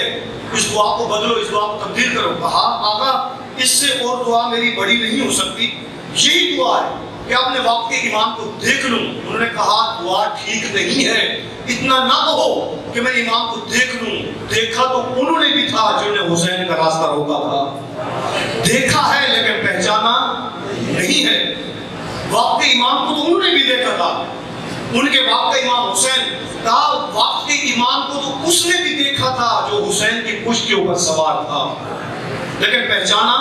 اس دعا کو بدلو، اس دعا کو تبدیل کرو. کہا آقا اس سے اور دعا میری بڑی نہیں ہو سکتی، یہی دعا ہے کہ اپنے وقت کے امام کو دیکھ لوں. انہوں نے کہا دعا ٹھیک نہیں ہے، اتنا نہ کہو کہ میں امام کو دیکھ لوں. دیکھا تو انہوں نے بھی تھا جنہوں نے حسین کا راستہ روکا تھا، دیکھا ہے لیکن پہچانا نہیں ہے. وقت کے امام کو تو انہوں نے بھی دیکھا تھا، ان کے وقت کا امام حسین تھا. وقت کے امام کو تو اس نے بھی دیکھا تھا جو حسین کی پشت کے اوپر سوار تھا، لیکن پہچانا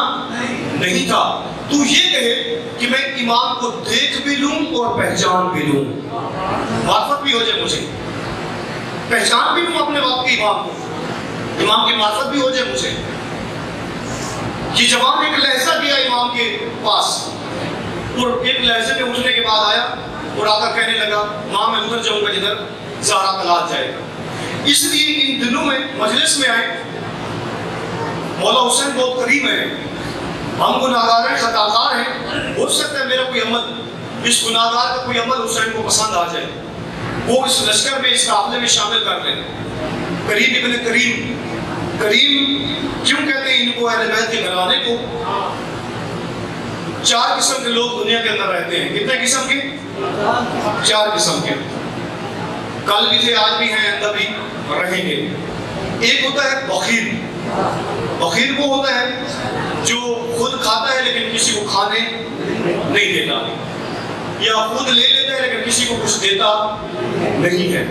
نہیں تھا. تو یہ کہے کہ میں امام کو دیکھ بھی لوں اور پہچان بھی لوں، معرفت بھی ہو جائے، مجھے پہچان بھی لوں اپنے وقت کے امام کو، امام کی معرفت بھی ہو جائے مجھے. یہ جوان ایک لہجہ دیا امام کے پاس اور ایک لہجے میں اٹھنے کے بعد آیا اور آ کر کہنے لگا ماں میں ادھر جاؤں گا جدھر زہرا کا لال جائے گا. اس لیے ان دنوں میں مجلس میں آئے، مولا حسین بہت قریب ہے، ہم گناہگار ہیں، خطاکار ہیں. ہو سکتا ہے میرا کوئی عمل، اس گناہگار کا کوئی عمل حسین کو پسند آ جائے، وہ اس لشکر میں، اس قافلے میں شامل کر لیں. کریم ابن کریم کریم کیوں کہتے ہیں ان کو اہل بیت کے گھرانے کو؟ 4 قسم کے لوگ دنیا کے اندر رہتے ہیں. کتنے قسم کے؟ 4 قسم کے. کل بھی تھے، آج بھی ہیں، آئندہ بھی رہیں گے. ایک ہوتا ہے بخیل. بخیل وہ ہوتا ہے جو خود کھاتا ہے لیکن کسی کو کھانے نہیں دیتا، یا خود لے لیتا ہے لیکن کسی کو کچھ دیتا نہیں ہے.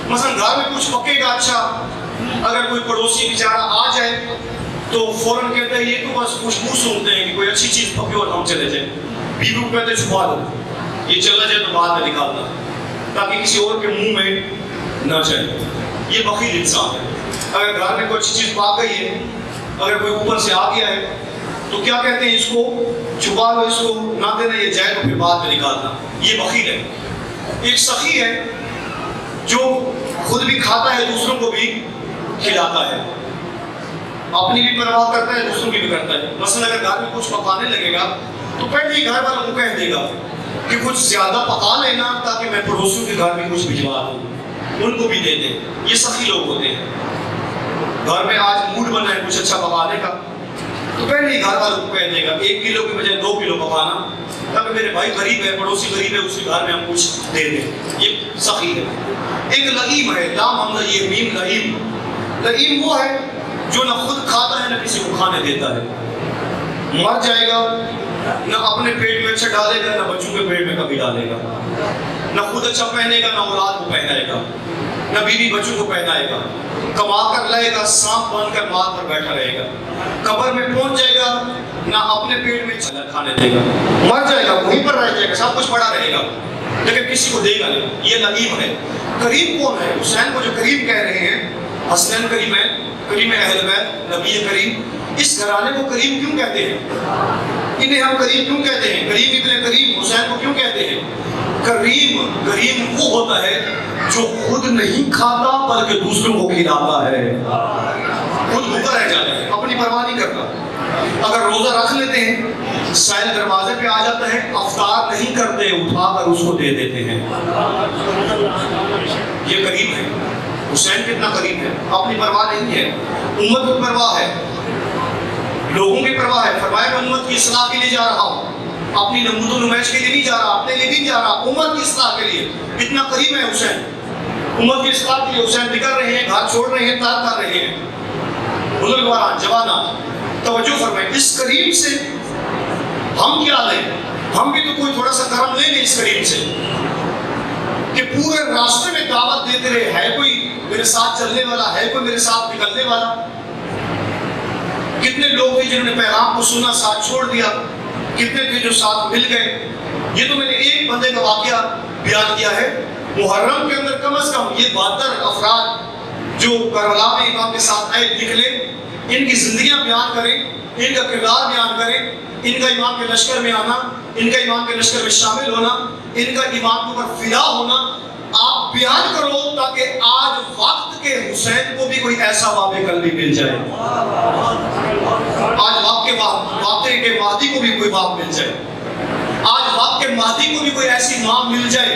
مثلا گھر میں کچھ پکے گا اچھا، اگر کوئی پڑوسی بیچارہ آ جائے تو فوراً کہتا ہے یہ تو بس خوشبو سنتے ہیں کہ کوئی اچھی چیز پکی اور ہم چلے جائیں. بیوی کو کہتے ہیں چھپا دو، یہ چلا جائے تو بعد میں نکالنا تاکہ کسی اور کے منہ میں نہ جائے. یہ بخیل انسان ہے. اگر گھر میں کوئی اچھی چیز پاک گئی ہے، اگر کوئی اوپر سے آ گیا ہے تو کیا کہتے ہیں؟ اس کو چھپا لو، اس کو نہ دینا، یہ جائے تو پھر بعد میں نکالنا. یہ بخیل ہے. ایک سخی ہے جو خود بھی کھاتا ہے، دوسروں کو بھی کھلاتا ہے، اپنی بھی پرواہ کرتا ہے، دوسروں کی بھی کرتا ہے. مثلا اگر گھر میں کچھ پکانے لگے گا تو پہلے ہی گھر والوں کو کہہ دے گا کہ کچھ زیادہ پکا لینا تاکہ میں پڑوسیوں کے گھر میں کچھ بھجوا دوں، ان کو بھی دے دیں. یہ سخی لوگ ہوتے ہیں. گھر میں آج موڈ بنا ہے کچھ اچھا پکانے کا تو پہلے ہی گھر والوں کو کہہ دے گا 1 کلو کی بجائے 2 کلو پکانا تاکہ میرے بھائی غریب ہے، پڑوسی غریب ہے، اس کے گھر میں ہم کچھ دے دیں. یہ سخی ہے. ایک لئیم ہے، لام حمزہ یہ میم، لئیم. لئیم وہ ہے جو نہ خود کھاتا ہے نہ کسی کو کھانے دیتا ہے. مر جائے گا، نہ اپنے پیٹ میں اچھا ڈالے گا، نہ بچوں کے پیٹ میں کبھی ڈالے گا. نہ خود اچھا پہنے گا، نہ اولاد کو پہنائے گا، نہ بیوی بچوں کو پہنائے گا. کما کر لائے گا، سانپ بن کر مال پر بیٹھا رہے گا. قبر میں پہنچ جائے گا، نہ اپنے پیٹ میں چلا کھانے دے گا. مر جائے گا، وہیں پر رہ جائے گا، سب کچھ پڑا رہے گا لیکن کسی کو دے گا نہیں. یہ لئیم ہے. کریم کون ہے؟ حسین کو جو کریم کہہ رہے ہیں، حسنین کریم ہے، کریم اہل بیت، نبی کریم. اس گھرانے کو کریم کیوں کہتے ہیں؟ انہیں ہم کریم کیوں کہتے ہیں؟ کریم ابن کریم حسین کو کیوں کہتے ہیں؟ کریم وہ ہوتا ہے جو خود نہیں کھاتا بلکہ دوسروں کو کھلاتا ہے. خود بھوکا رہ جاتا ہے، اپنی پرواہ نہیں کرتا. اگر روزہ رکھ لیتے ہیں، سائل دروازے پہ آ جاتا ہے، افطار نہیں کرتے، اٹھا کر اس کو دے دیتے ہیں. یہ کریم ہے. حسین کتنا کریم ہے. اپنی پرواہ نہیں ہے، امت کی پرواہ ہے، لوگوں کی پرواہ ہے. فرمایا میں امت کی اصلاح کے لیے جا رہا ہوں، اپنی نمود و نمائش کے لیے نہیں جا رہا، اپنے لیے نہیں جا رہا، امت کی اصلاح کے لیے. اتنا کریم ہے حسین. امت کی اصلاح کے لیے حسین نکل رہے ہیں، گھر چھوڑ رہے ہیں، ترک کر رہے ہیں. بزرگواران، جوانان، توجہ فرمائیں. اس کریم سے ہم کیا لیں؟ ہم بھی تو کوئی تھوڑا سا کرم لیں گے اس کریم سے کہ پورے راستے میں دعوت دیتے رہے. ہے کوئی میرے ساتھ چلنے والا؟ ہے کوئی میرے ساتھ نکلنے والا؟ کتنے لوگ تھے جنہوں نے پیغام کو سنا، ساتھ چھوڑ دیا؟ کتنے تھے جو ساتھ مل گئے؟ یہ تو میں نے ایک بندے کا واقعہ بیان کیا ہے. محرم کے اندر کم از کم یہ 72 افراد جو کربلا میں امام کے ساتھ آئے نکلے، ان کی زندگیاں بیان کریں، ان کا کردار بیان کریں، ان کا امام کے لشکر میں آنا، ان کا امام کے لشکر میں شامل ہونا، ان کا امام کے اوپر فدا ہونا. آپ بیان کرو تاکہ آج وقت کے حسین کو بھی کوئی ایسا باب قلبی مل جائے. آج واقعے کے مہدی کو بھی کوئی باب مل جائے. آج وقت کے مہدی کو بھی کوئی ایسی ماں مل جائے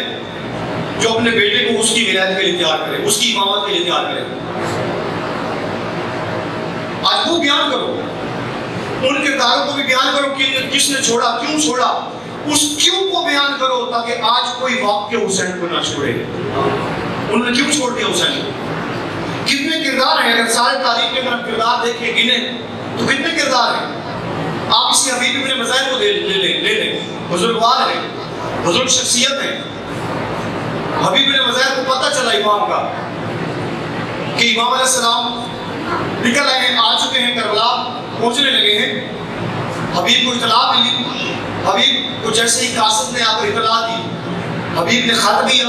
جو اپنے بیٹے کو اس کی ولایت کے لیے تیار کرے، اس کی امامت کے لیے تیار کرے. آج وہ بیان کرو، ان کرداروں کو بھی بیان کرو کہ کس نے چھوڑا، کیوں چھوڑا، اس کیوں کو بیان کرو تاکہ آج کوئی واقع حسین کو نہ چھوڑے. انہوں نے کیوں چھوڑ دیا حسین کو؟ کتنے کردار ہیں؟ اگر سارے تاریخ کے اندر کردار دیکھیں گنے تو کتنے کردار ہیں؟ آپ اسی حبیب ابن مظاہر کو لے لیں. بزرگوار ہیں، بزرگ شخصیت ہیں. حبیب ابن مظاہر کو پتہ چلا امام کا کہ امام علیہ السلام نکل آئے ہیں، آ چکے ہیں، کربلا پہنچنے لگے ہیں. حبیب کو اطلاع ملی. حبیب کو جیسے ہی قاصد نے آ کر اطلاع دی، حبیب نے خط دیا.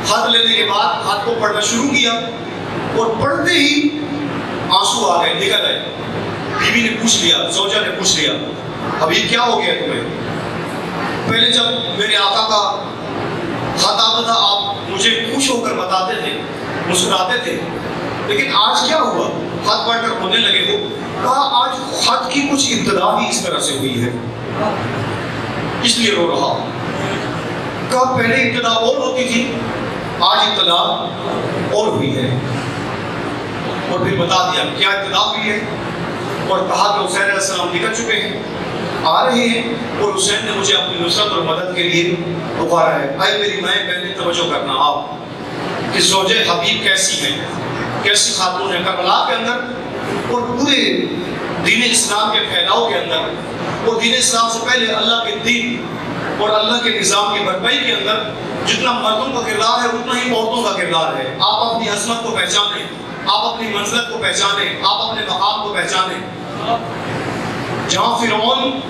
خط لینے کے بعد خط کو پڑھنا شروع کیا اور پڑھتے ہی آنسو آ گئے، نکل آئے. بیوی نے پوچھ لیا، زوجہ نے پوچھ لیا، حبیب کیا ہو گیا تمہیں؟ پہلے جب میرے آقا کا خط آتا تھا آپ مجھے خوش ہو کر بتاتے تھے، مسکراتے تھے، لیکن آج کیا ہوا؟ خط پڑھ کر رونے لگے ہو. کہا آج خط کی کچھ ابتدا ہی اس طرح سے ہوئی ہے، اس لیے رو رہا. کہا پہلے ابتدا اور ہوتی تھی، آج ابتدا اور ہوئی ہے. اور پھر بتا دیا کیا ابتدا ہوئی ہے، اور کہا کہ حسین علیہ السلام نکل چکے ہیں، آ رہے ہیں، اور حسین نے مجھے اپنی نصرت اور مدد کے لیے پکارا ہے۔ اے میری مائیں بہنیں توجہ کرنا آپ کہ زوجہ حبیب کیسی ہیں، کیسی خاتون ہے کربلا کے اندر اور پورے دین اسلام کے پھیلاؤ کے اندر، اور دین اسلام سے پہلے اللہ کے دین اور اللہ کے نظام کی بھرپائی کے اندر جتنا مردوں کا کردار ہے اتنا ہی عورتوں کا کردار ہے۔ آپ اپنی عظمت کو پہچانیں، آپ اپنی منزلت کو پہچانیں، آپ اپنے مقام کو پہچانیں۔ جہاں فرعون،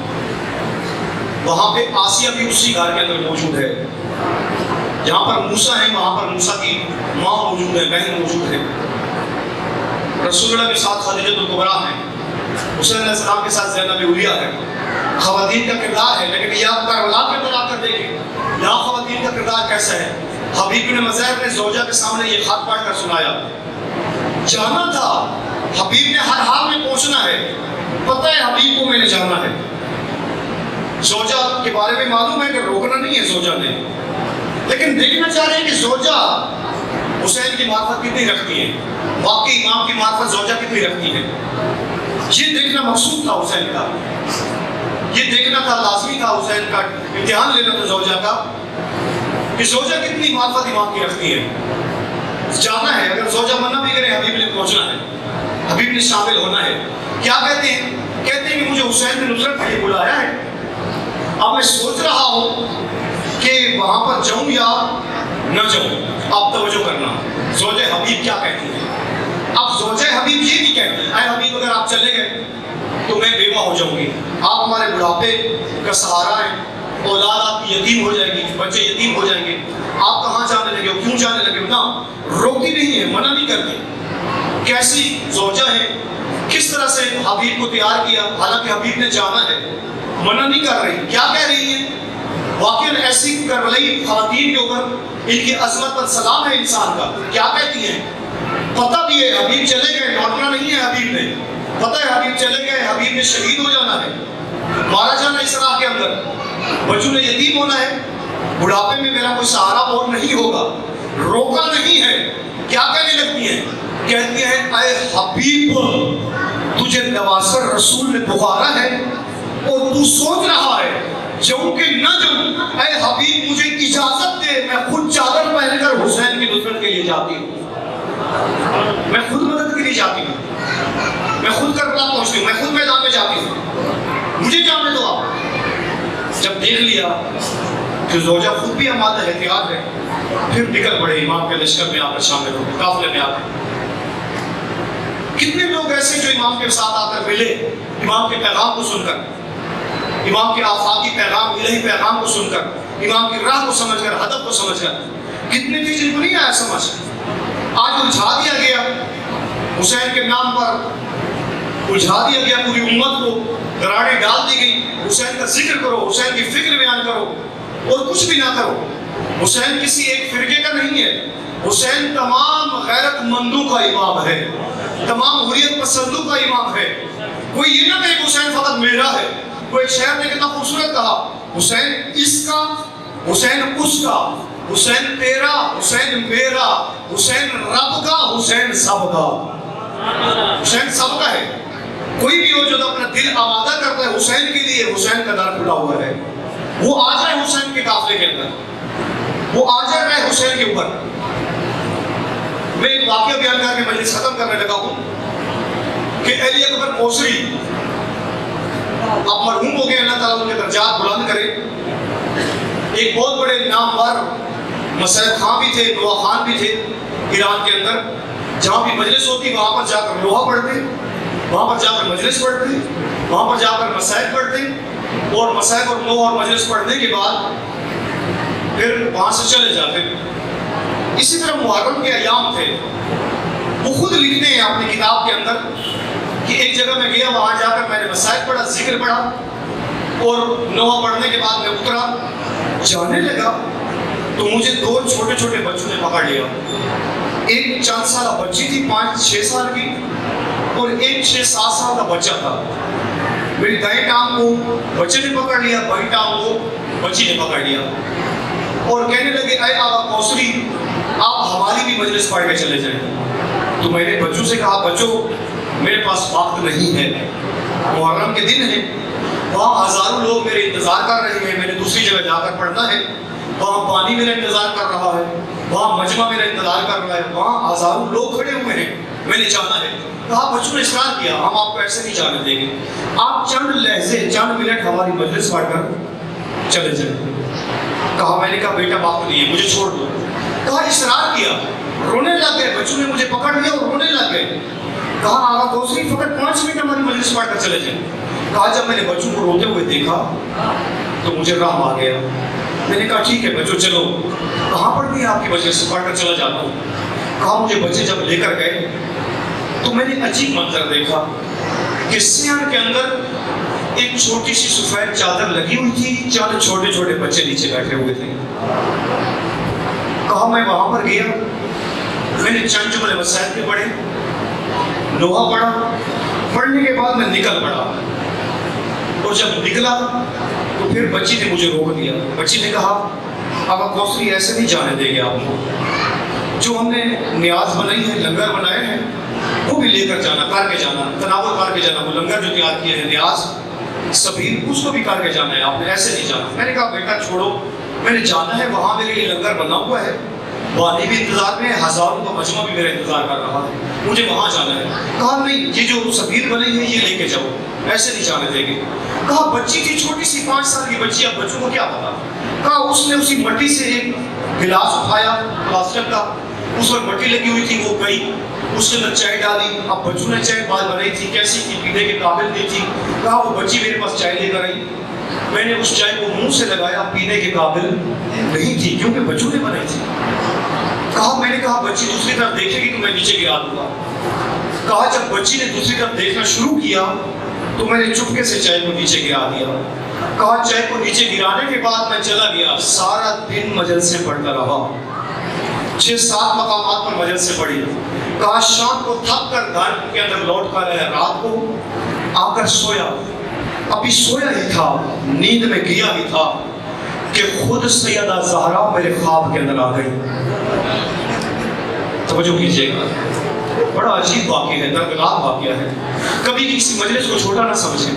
وہاں پہ آسیہ بھی اسی گھر کے اندر موجود ہے۔ جہاں پر موسیٰ ہے وہاں پر موسیٰ کی ماں موجود ہے، بہن موجود ہے۔ رسول اللہ کے ساتھ خدیجہ الکبریٰ ہیں، حسین علیہ السلام کے ساتھ زینب اولیاء ہے۔ خواتین کا کردار ہے، لیکن یہ آپ کربلا کے اندر آ کر دیکھیں یہاں خواتین کا کردار کیسا ہے۔ حبیب بن مظاہر نے زوجہ کے سامنے یہ خط پڑھ کر سنایا، جانا تھا حبیب نے ہر حال میں پہنچنا ہے، پتہ ہے حبیب کو میں نے جانا ہے۔ زوجہ کے بارے میں معلوم ہے کہ روکنا نہیں ہے زوجہ نے، لیکن دیکھنا چاہ رہے ہیں کہ زوجہ حسین کی معرفت کتنی رکھتی ہے، واقعی امام کی معرفت زوجہ کتنی رکھتی ہے۔ یہ دیکھنا مقصود تھا حسین کا، یہ دیکھنا تھا، لازمی تھا حسین کا امتحان لینا تھا زوجہ کا کہ زوجہ کتنی معرفت امام کی رکھتی ہے۔ جانا ہے، اگر زوجہ منع بھی کرے حبیب نے پہنچنا ہے، حبیب نے شامل ہونا ہے۔ کیا کہتے ہیں؟ کہتے ہیں کہ مجھے حسین نے نصرت کے لیے بلایا ہے، اب میں سوچ رہا ہوں کہ وہاں پر جاؤں یا نہ جاؤں۔ آپ توجہ کرنا زوجہ حبیب کیا کہتی ہے۔ اب زوجہ حبیب یہ بھی کہتی ہے، اے حبیب اگر آپ چلے گئے تو میں بیوہ ہو جاؤں گی، آپ ہمارے بڑھاپے کا سہارا ہیں، اولاد آپ کی یتیم ہو جائے گی، بچے یتیم ہو جائیں گے، آپ کہاں جانے لگے ہو، کیوں جانے لگے ہو؟ نہ، روکتی نہیں ہے، منع نہیں کرتی۔ کیسی زوجہ ہے، کس طرح سے حبیب کو تیار کیا، حالانکہ حبیب نے جانا ہے، منع نہیں کر رہی۔ کیا کہہ رہی ہے؟ واقعاً ایسی کربلائی خواتین کے اوپر ان کی عظمت پر سلام ہے انسان کا۔ کیا کہتی ہیں؟ پتہ بھی ہے حبیب چلے گئے، لوٹنا نہیں ہے حبیب نے، پتہ ہے حبیب چلے گئے، حبیب نے شہید ہو جانا ہے، مارا جانا اس راہ کے اندر، بچوں نے یتیم ہونا ہے، بڑھاپے میں میرا کوئی سہارا اور نہیں ہوگا، روکا نہیں ہے۔ کیا کہنے لگتی ہیں؟ کہتی ہیں اے حبیب تجھے نواسر رسول نے پکارا ہے اور تو سوچ رہا ہے جاؤں کہ نہ جاؤں، اے حبیب مجھے اجازت دے، میں خود چادر پہن کر حسین کی نصرت کے لیے جاتی ہوں، میں خود مدد کے لیے جاتی ہوں، میں خود کربلا پہنچتی ہوں، میں خود میدان میں جاتی ہوں، مجھے جانے دو آپ۔ جب دیکھ لیا کہ زوجہ خود بھی آمادہ احتیاط ہے، پھر نکل پڑے امام کے لشکر میں آ کر شامل ہو، قافلے میں آ کر۔ کتنے لوگ ایسے جو امام کے ساتھ آ کر ملے، امام کے پیغام کو سن کر، امام کے آفاقی پیغام، الہی پیغام کو سن کر، امام کی راہ کو سمجھ کر، ہدف کو سمجھ کر، کتنے تھے جن کو نہیں آیا سمجھ۔ آج الجھا دیا گیا حسین کے نام پر، الجھا دیا گیا پوری امت کو، گراڑیں ڈال دی گئی، حسین کا ذکر کرو، حسین کی فکر بیان کرو اور کچھ بھی نہ کرو۔ حسین کسی ایک فرقے کا نہیں ہے، حسین تمام غیرت مندوں کا امام ہے، تمام حریت پسندوں کا امام ہے۔ کوئی یہ نہ کہے کہ حسین فقط میرا ہے۔ کوئی ایک شاعر نے کتنا خوبصورت کہا، حسین اس کا، حسین اس کا، حسین تیرا، حسین میرا، حسین رب کا، حسین سب کا۔ حسین سب کا ہے۔ کوئی بھی ہو جو اپنا دل آمادہ کرتا ہے حسین کے لیے، حسین کا در کھلا ہوا ہے، وہ آ جائے حسین کے قافلے کے اندر، وہ آ جائے حسین کے اوپر۔ میں ایک واقعہ بیان کر کے مجلس ختم کرنے لگا ہوں کہ علی اکبر کوثری اب مرحوم ہو گئے، اللہ تعالیٰ ان کے درجات بلند کرے، ایک بہت بڑے نامور مسعود خان بھی تھے، نوح خان بھی تھے ایران کے اندر۔ جہاں بھی مجلس ہوتی وہاں پر جا کر لوہا پڑھتے، وہاں پر جا کر مجلس پڑھتے، وہاں پر جا کر مسائل پڑھتے، اور مسائل اور لوہا اور مجلس پڑھنے کے بعد پھر وہاں سے چلے جاتے۔ اسی طرح محرم کے ایام تھے، وہ خود لکھتے ہیں اپنی کتاب کے اندر کہ ایک جگہ میں گیا، وہاں جا کر میں نے مسائل پڑھا، ذکر پڑھا، اور نوحہ پڑھنے کے بعد میں اترا، جانے لگا تو مجھے دو چھوٹے چھوٹے بچوں نے پکڑ لیا۔ ایک 4 سالہ بچی تھی 5-6 سال کی، اور ایک 6-7 سال کا بچہ تھا۔ میری دائیں ٹانگ کو بچے نے پکڑ لیا، بائیں ٹانگ کو بچی نے پکڑ لیا، اور کہنے لگے اے آقا کوثری آپ ہماری بھی مجلس پڑھ کے چلے جائیں۔ تو میں نے بچوں سے کہا بچوں میرے پاس وقت نہیں ہے، محرم کے دن ہے، وہاں ہزاروں لوگ میرے انتظار کر رہے ہیں، میں نے دوسری جگہ جا کر پڑھنا ہے، وہاں پانی میرا انتظار کر رہا ہے، وہاں مجمع میرا انتظار کر رہا ہے، وہاں ہزاروں لوگ کھڑے ہوئے ہیں، میں نے جانا ہے۔ کہا بچوں نے اصرار کیا ہم آپ کو ایسے نہیں جانے دیں گے، آپ چند لہجے چند منٹ ہماری مجلس پڑھ کر چلے جائیں۔ کہا میں نے کہا بیٹا وقت نہیں ہے، مجھے چھوڑ دو۔ کہا اصرار کیا، رونے لگ گئے، بچوں نے مجھے پکڑ لیا اور رونے لگ گئے۔ کہا آقا کوثری فقط 5 منٹ ہماری مجلس پڑھ کر چلے جائیں۔ کہا جب میں نے بچوں کو روتے ہوئے دیکھا تو مجھے رحم آ گیا، میں نے کہا ٹھیک ہے بچوں چلو، کہاں پڑھنی ہے آپ کی مجلس، پڑھ کر چلا جاتا ہوں۔ کہا مجھے بچے جب لے کر گئے تو میں نے عجیب منظر دیکھا کہ سیان کے اندر ایک چھوٹی سی سفید چادر لگی ہوئی تھی، 4 چھوٹے چھوٹے بچے نیچے بیٹھے ہوئے تھے۔ کہا میں وہاں پر گیا، میں نے چند جملے وسائل کے پڑھے، لوہا پڑھا، پڑھنے کے بعد میں نکل پڑا، اور جب نکلا تو پھر بچی نے مجھے روک دیا۔ بچی نے کہا آقا کوثری ایسے نہیں جانے دیں گے آپ کو، جو ہم نے نیاز بنائی ہے، لنگر بنائے ہیں، وہ بھی لے کر جانا، کر کے جانا، تناول کر کے جانا، وہ لنگر جو تیار کیے ہیں نیاز سبیل اس کو بھی کر کے جانا ہے، آپ نے ایسے نہیں جانا۔ میں نے کہا بیٹا چھوڑو، میں نے جانا ہے، وہاں میرے لیے لنگر بنا ہوا ہے، وادی بھی انتظار میں ہے، ہزاروں کا مجمع بھی میرا انتظار کر رہا ہے، مجھے وہاں جانا ہے۔ کہا نہیں یہ جو سبیل بنی ہے یہ لے کے جاؤ، ایسے نہیں جانے دیں گے۔ کہا بچی تھی چھوٹی سی 5 سال کی بچی، اب بچوں کو کیا پتا۔ کہا اس نے اسی مٹی سے ایک گلاس اٹھایا پلاسٹک کا، اس پر مٹی لگی ہوئی تھی، وہ گئی اس کے اندر چائے ڈالی، اب بچوں نے چائے بعد بنائی تھی، کیسی تھی، پینے کے قابل نہیں تھی۔ کہا وہ بچی میرے پاس چائے لے کر آئی، میں نے اس چائے کو منہ سے لگایا، پینے کے قابل نہیں تھی کیونکہ بچوں نے بنائی تھی۔ کہا میں نے کہا بچی دوسری طرف دیکھے گی تو میں نیچے گرا دوں گا۔ کہا جب بچی نے دوسری طرف دیکھنا شروع کیا تو میں نے چپکے سے چائے کو نیچے گرا دیا۔ کہا چائے کو نیچے گرانے کے بعد میں چلا گیا، سارا دن مجلسیں پڑھتا رہا، 6-7 مقامات پر مجلسیں پڑھی۔ کہا شام کو تھک کر گھر کے اندر لوٹ کر آیا، رات کو آ کر سویا، ابھی سویا ہی تھا، نیند میں گیا ہی تھا کہ خود سیدہ زہرا میرے خواب کے اندر آ گئی۔ توجہ کیجیے گا، بڑا عجیب واقعہ ہے، دردناک واقعہ ہے۔ کبھی کسی مجلس کو چھوٹا نہ سمجھیں،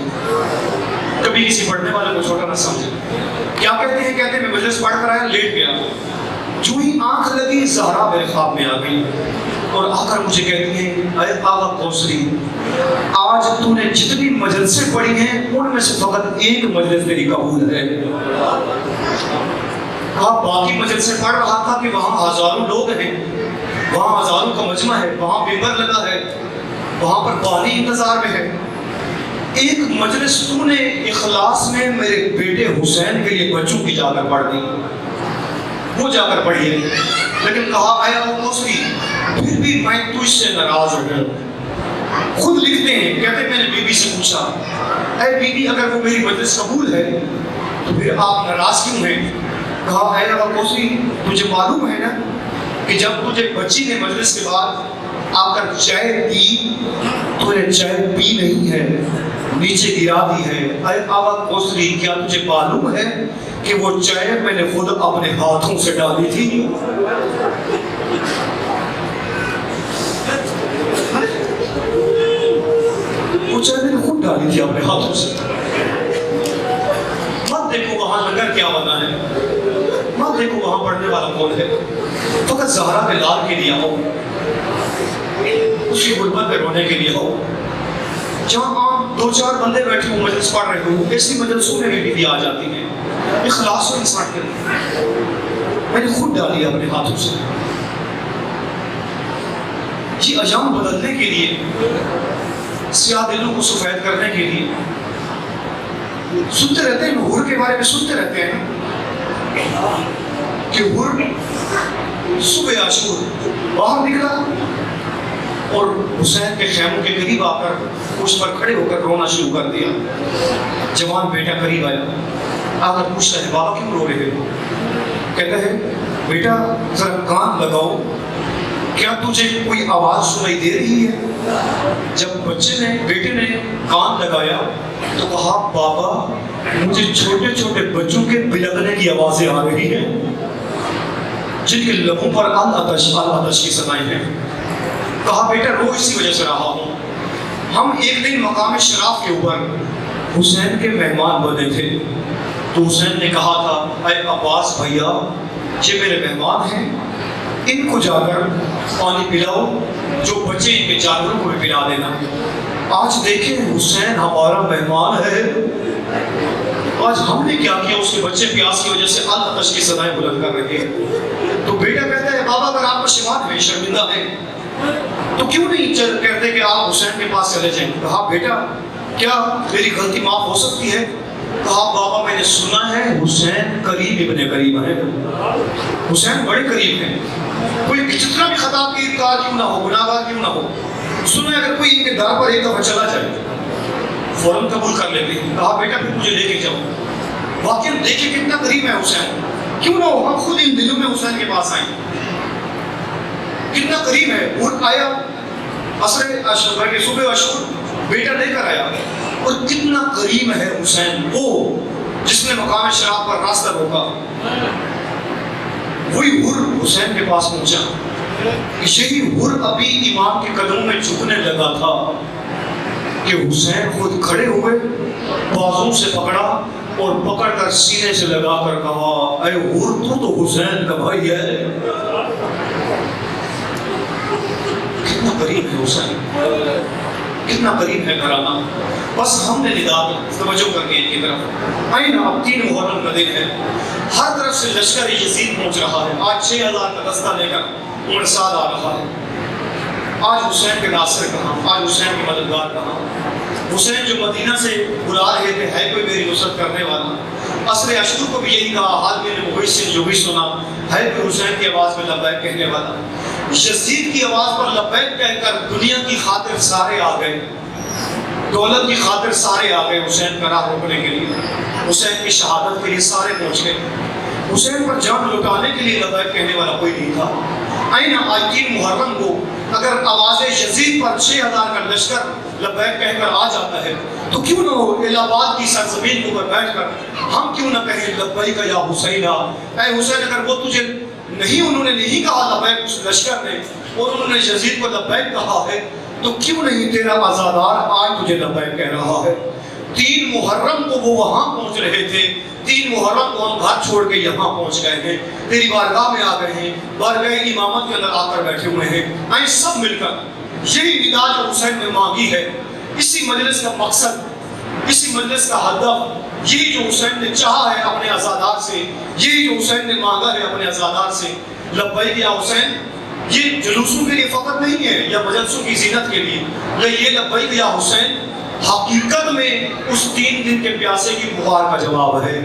کبھی کسی پڑھنے والے کو چھوٹا نہ سمجھیں۔ کیا کہتے ہیں؟ کہتے ہیں میں مجلس پڑھ کر آیا، لیٹ گیا، جو ہی آنکھ لگی زہرا میرے خواب میں آ گئی اور آ کر مجھے کہتی ہیں اے آقا کوثری آج تو نے جتنی مجلسیں پڑھی ہیں ان میں سے فقط ایک مجلس میری قبول ہے۔ کہا باقی مجلسیں پڑھ رہا تھا کہ وہاں ہزاروں لوگ ہیں، وہاں ہزاروں کا مجمع ہے، وہاں ممبر لگا ہے، وہاں پر پانی انتظار میں ہے، ایک مجلس تو نے اخلاص میں میرے بیٹے حسین کے لیے بچوں کی جا کر پڑھ دی، وہ جا کر پڑھیے۔ لیکن کہا اے ابو کوثری پھر بھی میں تجھ سے ناراض ہوں۔ خود لکھتے ہیں، کہتے ہیں میں نے بی بی سے پوچھا اے بی بی اگر وہ میری مجلس قبول ہے تو پھر آپ ناراض کیوں ہیں؟ کہا اے ابو کوثری تجھے معلوم ہے نا کہ جب تجھے بچی نے مجلس کے بعد آ کر چائے پی تو نے چائے پی نہیں ہے، نیچے گرا دی ہے۔ اے ابو کوثری کیا تجھے معلوم ہے کہ وہ چائے میں نے خود اپنے ہاتھوں سے ڈالی تھی؟ وہ چائے میں نے خود ڈالی تھی اپنے ہاتھوں سے۔ مت دیکھو وہاں لنگر کیا بنا ہے، مت دیکھو وہاں پڑھنے والا کون ہے، فقط زہرا کے لال کے لیے ہو، اس کی غربت پہ رونے کے لیے ہو۔ جہاں 2-4 بندے بیٹھے ہوں مجلس پڑھ رہے ہوں، ایسی مجلسوں میں بھی آ جاتی ہیں، اخلاص و انسان کے لیے میں نے خود ڈالی اپنے ہاتھوں سے۔ یہ ایام بدلنے کے لیے، سیاہ دلوں کو سفید کرنے کے لیے سنتے رہتے ہیں، حور کے بارے میں سنتے رہتے ہیں کہ حور صبح عاشور باہر نکلا اور حسین کے خیموں کے قریب آ کر اس پر کھڑے ہو کر رونا شروع کر دیا۔ جوان بیٹا قریب آیا، آ کر پوچھتا ہے بابا کیوں رو رہے ہو؟ کہتا ہے بیٹا ذرا کان لگاؤ، کیا تجھے کوئی آواز سنائی دے رہی ہے؟ جب بیٹے نے کان لگایا تو کہا بابا مجھے چھوٹے چھوٹے بچوں کے بلغنے کی آوازیں آ رہی ہیں جن کے لبوں پر العطش کی صدائیں ہیں۔ کہا بیٹا رو اسی وجہ سے رہا ہوں، ہم ایک دن مقام شراف کے اوپر حسین کے مہمان بنے تھے، تو حسین نے کہا تھا اے عباس بھیا یہ میرے مہمان ہیں، ان کو جا کر پانی پلاؤ، جو بچے ان کے جانوروں کو بھی پلا دینا۔ آج دیکھیں حسین ہمارا مہمان ہے، آج ہم نے کیا کیا؟ اس کے بچے پیاس کی وجہ سے العطش کی صدائیں بلند کر رہے ہیں۔ تو بیٹا کہتا ہے بابا اگر آپ پشیمان ہیں، شرمندہ ہیں، تو کیوں نہیں کہتے کہ آپ حسین کے پاس چلے جائیں؟ کہا بیٹا کیا میری غلطی معاف ہو سکتی ہے؟ کہا بابا میں نے سنا ہے حسین قریب ابن قریب ہے، حسین بڑے قریب ہیں، کوئی جتنا بھی خطا کی کار کیوں نہ ہو، گناہ گار کیوں نہ ہو، سنا اگر کوئی ان کے در پر ایک دفعہ چلا جائے فوراً قبول کر لیتے ہیں۔ کہا بیٹا پھر مجھے لے کے جاؤ، واقعی دیکھیں کتنا قریب ہے حسین، کیوں نہ ہو ہم خود ان دنوں میں حسین کے پاس آئیں، کتنا قریب ہے۔ اور آیا صبح اشور بیٹا لے کر آیا، اور کتنا قریب ہے حسین، وہ جس نے مقام شراف پر راستہ روکا، وہی حر حسین کے پاس پہنچا، یہی حر ابھی امام کے قدموں میں جھکنے لگا تھا کہ حسین خود کھڑے ہوئے، بازوں سے پکڑا اور پکڑ کر سینے سے لگا کر کہا اے حر تو حسین کا بھائی ہے۔ کتنا قریب ہے حسین، کتنا قریب ہے گھرانہ۔ بس ہم نے ندا توجہ کر کے ان کی طرف آئے نا، اب 3 محرم کا دن ہے، ہر طرف سے لشکر یزید پہنچ رہا ہے، آج 6000 کا دستہ لے کر عمر سعد آ رہا ہے۔ آج حسین کے ناصر کہاں، آج حسین کے مددگار کہاں؟ حسین جو مدینہ سے بلا رہے تھے ہے کوئی میری نصرت کرنے والا؟ عصر اشور کو بھی یہی کہا، حال میں نے وہی سے جو بھی سنا ہے کوئی حسین کی آواز میں لبیک کہنے والا؟ یزید کی آواز پر لبیک کہہ کر دنیا کی خاطر سارے آ گئے، دولت کی خاطر سارے آ گئے حسین کا راہ روکنے کے لیے، حسین کی شہادت کے لیے سارے پہنچ گئے، حسین پر جان لٹانے کے لیے لبیک کہنے والا کوئی نہیں تھا۔ آئینہ آج 3 محرم کو اگر آواز یزید پر 6000 کا لشکر لبیک کہہ کر آ جاتا ہے تو کیوں نہ ہو الہ آباد کی سرزمین کے اوپر بیٹھ کر ہم کیوں نہ کہیں لبیک یا حسینہ، اے حسین اگر وہ تجھے انہوں نے نہیں کہا لبیک اس لشکر نے، اور انہوں نے یزید کو لبیک کہا ہے، تو کیوں نہیں تیرا عزادار آج تجھے لبیک کہہ رہا ہے؟ 3 محرم کو وہ وہاں پہنچ رہے تھے، 3 محرم کو ہم گھر چھوڑ کے یہاں پہنچ گئے ہیں، تیری بارگاہ میں آ گئے ہیں، بارگاہ امامت کے اندر آ کر بیٹھے ہوئے ہیں۔ آئیں سب مل کر یہی ندا جو حسین نے مانگی ہے، اسی مجلس کا مقصد، اسی مجلس کا ہدف، یہی جو حسین نے چاہا ہے اپنے عزادار سے، یہی جو حسین نے مانگا ہے اپنے عزادار سے، لبیک یا حسین، یہ جلوسوں کے لیے فقط نہیں ہے یا مجلسوں کی زینت کے لیے، یہ لبیک یا حسین حقیقت میں اس 3 دن کے پیاسے کی پکار کا جواب ہے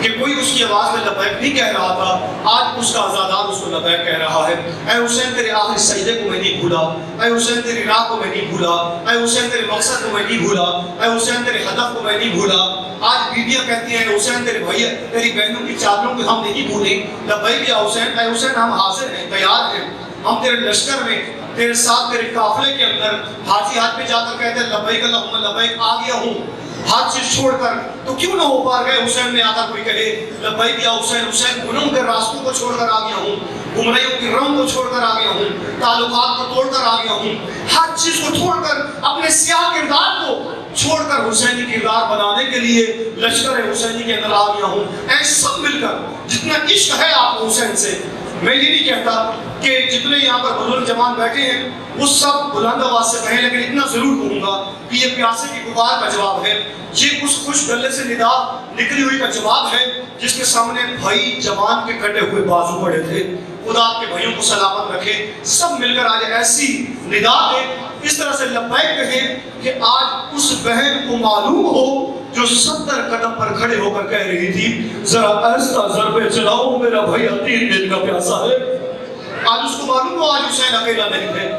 کہ کوئی اس کی آواز میں لبیک نہیں کہہ رہا تھا، آج اس کا عزادار اس کو لبیک کہہ رہا ہے۔ اے حسین تیرے آخری سجدے کو میں نہیں بھولا، اے حسین تیری راہ کو میں نہیں بھولا، اے حسین تیرے مقصد کو میں نہیں بھولا، اے حسین تیرے ہدف کو میں نہیں بھولا۔ آج بیویاں کہتی ہیں حسین تیرے بھائی تیری بہنوں کی چادروں کو ہم نہیں بھولیں، لبیک یا حسین، اے حسین ہم حاضر ہیں، تیار ہیں، ہم تیرے لشکر میں تیرے ساتھ تیرے قافلے کے اندر حاجی ہاتھ پہ جا کر کہتے ہیں لبیک اللہم لبیک، آ گیا ہوں ہاتھ سے چھوڑ کر، تو کیوں نہ ہو پا گئے حسین میں آ کر کوئی کہے لبیک یا حسین، حسین گناہوں کے راستوں کو چھوڑ کر آ گیا ہوں، گمراہیوں کی رنگ کو چھوڑ کر آ گیا ہوں، تعلقات کو توڑ کر آ گیا ہوں، ہر چیز کو چھوڑ کر اپنے سیاہ کردار کو چھوڑ کر حسینی کردار بنانے کے لیے لشکر حسینی کے اندر آ گیا ہوں۔ اے سب مل کر جتنا عشق ہے آپ کو حسین سے، میں یہ نہیں کہتا کہ جتنے یہاں پر بزرگ جوان بیٹھے ہیں وہ سب بلند آواز سے کہیں، لیکن اتنا ضرور کہوں گا کہ یہ پیاسے کی پکار کا جواب ہے، یہ اس خوش گلے سے ندا نکلی ہوئی کا جواب ہے جس کے سامنے بھائی جوان کے کٹے ہوئے بازو پڑے تھے۔ خدا آپ کے بھائیوں کو سلامت رکھے، سب مل کر آج ایسی ندا دیں، اس طرح سے لبیک کہیں کہ آج اس بہن کو معلوم ہو جو 70 قدم پر کھڑے ہو کر کہہ رہی تھی ذرا ایسا ضربے چلاؤ میرا بھائی 3 دن کا پیاسا ہے۔ آج اس کو معلوم ہو آج حسین اکیلا نہیں ہے،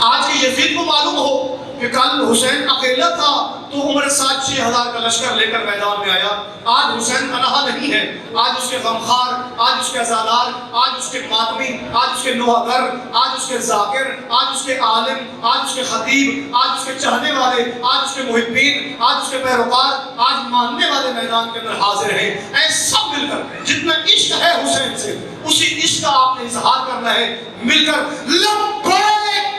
آج کے یزید کو معلوم ہو کہ کل حسین اکیلا تھا تو عمر سعد 6000 کا لشکر لے کر میدان میں آیا، آج حسین تنہا نہیں ہے، آج اس کے غمخوار، آج اس کے عزادار، آج اس کے ماتمی، آج اس کے نوحگر، آج اس کے ذاکر، آج اس کے عالم، آج اس کے خطیب، آج اس کے چاہنے والے، آج اس کے محبین، آج اس کے پیروکار، آج ماننے والے میدان کے اندر حاضر ہیں۔ اے سب مل کر جتنا عشق ہے حسین سے، اسی عشق کا آپ نے اظہار کرنا ہے، مل کر لبیک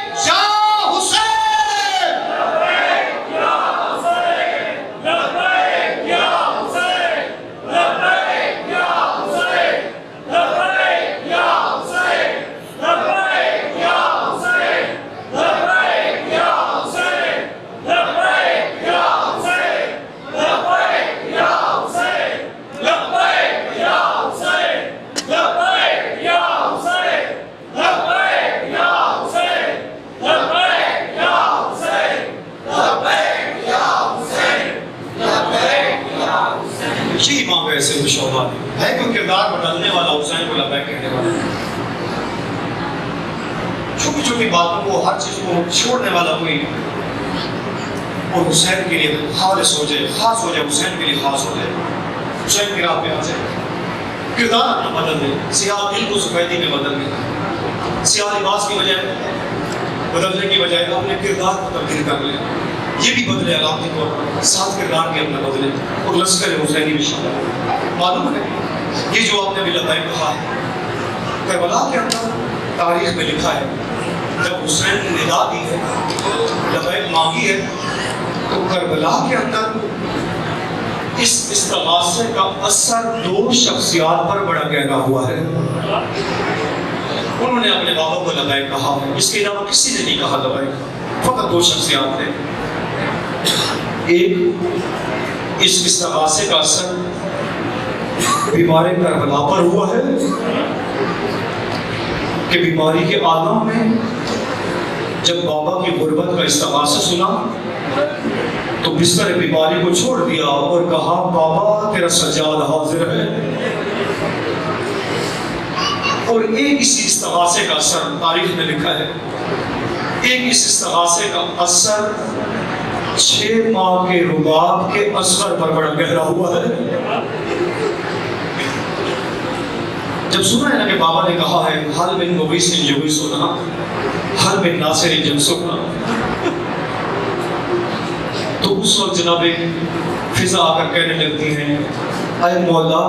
سید شہداء ہے کوئی کردار بدلنے والا حسین کو لبیک کہنے والا؟ چھوٹی چھوٹی باتوں کو، ہر چیز کو چھوڑنے والا کوئی؟ اور حسین کے لیے خالص ہو جائے، خاص ہو جائے، حسین کے لیے خاص ہو جائے، حسین کی راہ پہ آ جائے، کردار اپنا بدل دے، سیاہ دل کو سفیدی میں بدل دے، سیاہ لباس کی بجائے بدلنے کی بجائے اپنے کردار کو تبدیل کر لے، یہ بھی بدلے علامتی طور پر، ساتھ کردار بھی اپنا بدلے اور لشکر حسینی بھی شامل۔ معلوم ہے یہ جو آپ نے ابھی لبیک کہا ہے، کربلا کے اندر تاریخ میں لکھا ہے جب حسین نے ندا دی ہے، لبیک مانگی ہے، تو کربلا کے اندر اس استغاثے کا اثر دو شخصیات پر بڑا گہرا ہوا ہے۔ انہوں نے اپنے بابا کو لبیک کہا ہے، اس کے علاوہ کسی نے نہیں کہا لبیک، فقط دو شخصیات تھے۔ ایک اس استغاثے کا اثر بیمار کربلا پر ہوا ہے کہ بیماری کے عالم میں جب بابا کی غربت کا استغاثہ سنا تو بستر بیماری کو چھوڑ دیا اور کہا بابا تیرا سجاد حاضر ہے۔ اور ایک اسی استغاثے کا اثر تاریخ میں لکھا ہے، ایک اس استغاثے کا اثر 6 ماہ کے رباب کے اصغر پر بڑا گہرا ہوا ہے۔ جب سنا ہے نا کہ بابا نے کہا ہے حل من مغیث یغیثنا حل من ناصر ینصرنا، تو اس وقت جناب ایک فضا آ کر کہنے لگتی ہیں اے مولا،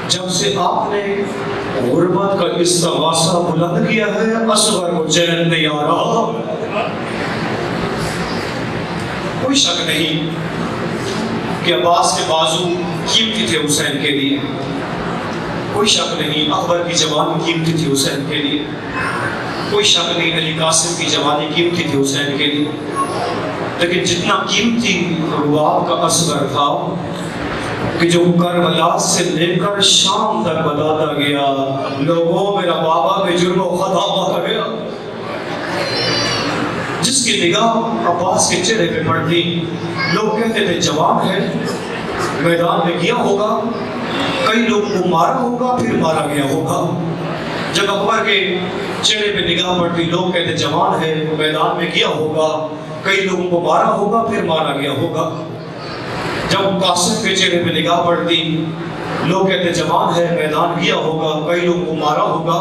جب سے آپ نے غربت کا استغاثہ بلند کیا ہے اصغر کو چین نہیں آ رہا۔ کوئی شک نہیں کہ عباس کے بازو قیمتی تھے حسین کے لیے، کوئی شک نہیں اکبر کی جوانی قیمتی تھی حسین کے لیے، کوئی شک نہیں علی قاسم کی جوانی قیمتی تھی حسین کے لیے، لیکن جتنا قیمتی رباب کا اصغر تھا کہ جو کربلا سے لے کر شام تک بتاتا گیا لوگوں میرا بابا بے جرم و خطا پاتا گیا، جس کی نگاہ عباس کے چہرے پہ پڑتی لوگ کہتے تھے جوان ہے، میدان میں گیا ہوگا، کئی لوگ کو مارا ہوگا پھر مارا گیا ہوگا۔ جب اکبر کے چہرے پہ نگاہ پڑتی لوگ کہتے جوان ہے، میدان میں گیا ہوگا، کئی لوگوں کو مارا ہوگا پھر مارا گیا ہوگا۔ جب قاسم کے چہرے پہ نگاہ پڑتی لوگ کہتے جوان ہے، میدان گیا ہوگا، کئی لوگوں کو مارا ہوگا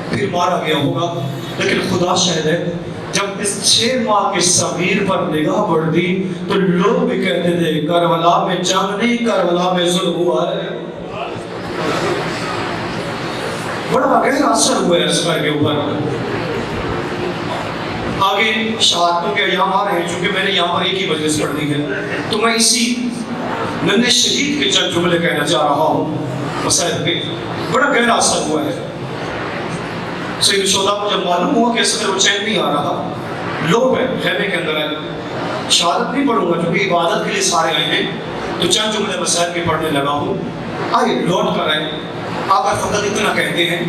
پھر مارا گیا ہوگا۔ لیکن خدا شاہد ہے جب اس 6 ماہ کے صغیر پر نگاہ پڑتی تو لوگ بھی کہتے تھے کربلا میں جنگ نہیں، کربلا میں ظلم ہوا ہے۔ بڑا گہرا اثر ہوا ہے اصغر کے اوپر۔ آگے شہادتوں کے ایام آ رہے ہیں، چونکہ میں نے یہاں پر ایک ہی مجلس پڑھنی ہے تو میں اسی ننھے شہید کے چند جملے کہنا چاہ رہا ہوں مسائل پہ۔ بڑا گہرا اثر ہوا ہے۔ سید شہداء کو جب معلوم ہوا کہ اصغر کو چین نہیں آ رہا، لوگ ہیں خیمے کے اندر آئے، شہادت نہیں پڑھوں گا کیونکہ عبادت کے لیے سارے آئے ہیں، تو چند جملے مسائل کے پڑھنے لگا ہوں۔ آئے لوٹ کر آئے، آ کر فقط اتنا کہتے ہیں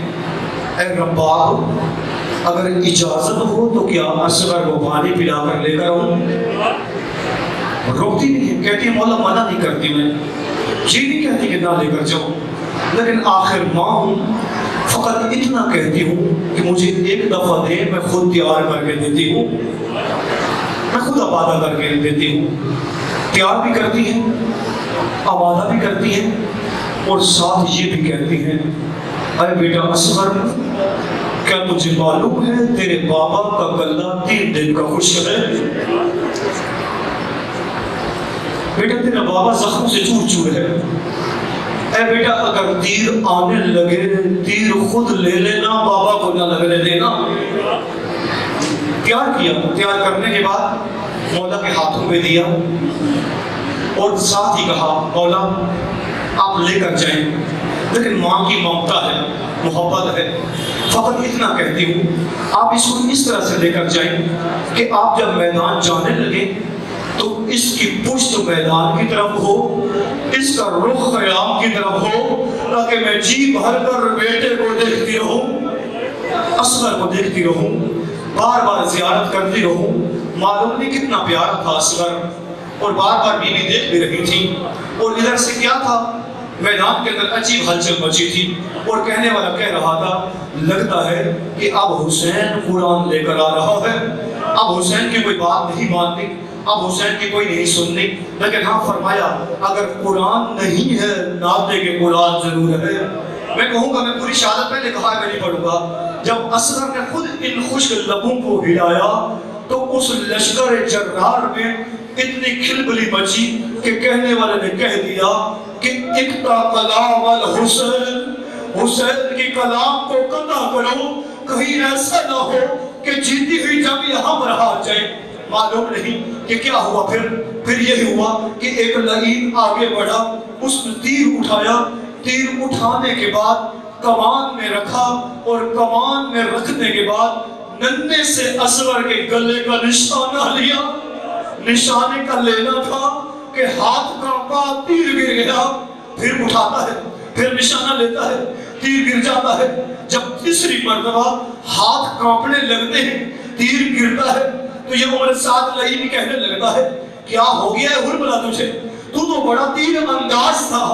اے رباب اگر اجازت ہو تو کیا اصغر کو پانی پلا کر لے کر آؤں؟ روکتی نہیں ہے، کہتی ہے مولا منع نہیں کرتی، میں یہ نہیں کہتی کہ نہ لے کر جاؤ، لیکن آخر ماں ہوں، فقط اتنا کہتی ہوں کہ مجھے ایک دفعہ دے، میں خود تیار کر کے دیتی ہوں، میں خود آبادہ کر کے دیتی ہوں۔ تیار بھی کرتی ہیں، آبادہ بھی کرتی ہیں، اور ساتھ یہ بھی کہتی ہیں اے بیٹا اصغر کیا تجھے معلوم ہے تیرے بابا کا گلہ 3 دن کا خشک ہے؟ بیٹا تیرا بابا زخم سے چور چور ہے، اے بیٹا اگر تیر آنے لگے تیر خود لے لینا، بابا کو نہ لگنے دینا۔ تیار کیا، تیار کرنے کے بعد مولا کے ہاتھوں پہ دیا اور ساتھ ہی کہا مولا آپ لے کر جائیں، لیکن ماں کی ممتا ہے، محبت ہے، فقط اتنا کہتی ہوں آپ اس کو اس طرح سے لے کر جائیں کہ آپ جب میدان جانے لگے تو اس کی پشت میدان کی طرف ہو، اس کا رخ خیام کی طرف ہو، تاکہ میں جی بھر کر بیٹے کو دیکھتی رہوں، اصغر کو دیکھتی رہوں، بار بار زیارت کرتی رہوں۔ معلوم نہیں کتنا پیارا تھا اصغر، اور بار بار بیوی دیکھ بھی رہی تھی، اور ادھر سے کیا تھا، میدان کے اندر عجیب ہلچل مچی تھی، اور کہنے والا کہہ رہا تھا لگتا ہے کہ اب حسین قرآن لے کر آ رہا ہے، اب حسین کی کوئی بات نہیں ماننی، اب حسین کی کوئی نہیں سننی۔ لیکن ہاں فرمایا اگر قرآن نہیں ہے ناطے کے قرآن ضرور ہے۔ میں کہوں گا، میں پوری شہادت پہلے کہا ہے میں نہیں پڑھوں گا، جب اصغر نے خود ان خشک لبوں کو ہلایا تو اس لشکر جرار میں اتنی کھلبلی مچی کہ کہنے والے نے کہہ دیا کہ اقطع کلام الحسین، حسین کی کلام کو قطع کرو، کہیں ایسا نہ ہو کہ جیتی ہوئی جنگ یہاں پر ہار جائے۔ معلوم نہیں کہ کیا ہوا، پھر یہی ہوا کہ ایک لعین آگے بڑھا، اس نے تیر اٹھایا، تیر اٹھانے کے بعد کمان میں رکھا، اور کمان میں رکھنے کے بعد ننھے سے اصغر کے گلے کا نشانہ لیا۔ نشانے کا لینا تھا کہ ہاتھ کانپا، تیر گر گیا، پھر اٹھاتا ہے، پھر نشانہ لیتا ہے، تیر گر جاتا ہے۔ جب تیسری مرتبہ ہاتھ کانپنے لگتے ہیں، تیر گرتا ہے، تو یہ عمر سعد لعین کہنے لگتا ہے کیا ہو گیا ہے ہرملا تجھے، تو بڑا تیر انداز تھا،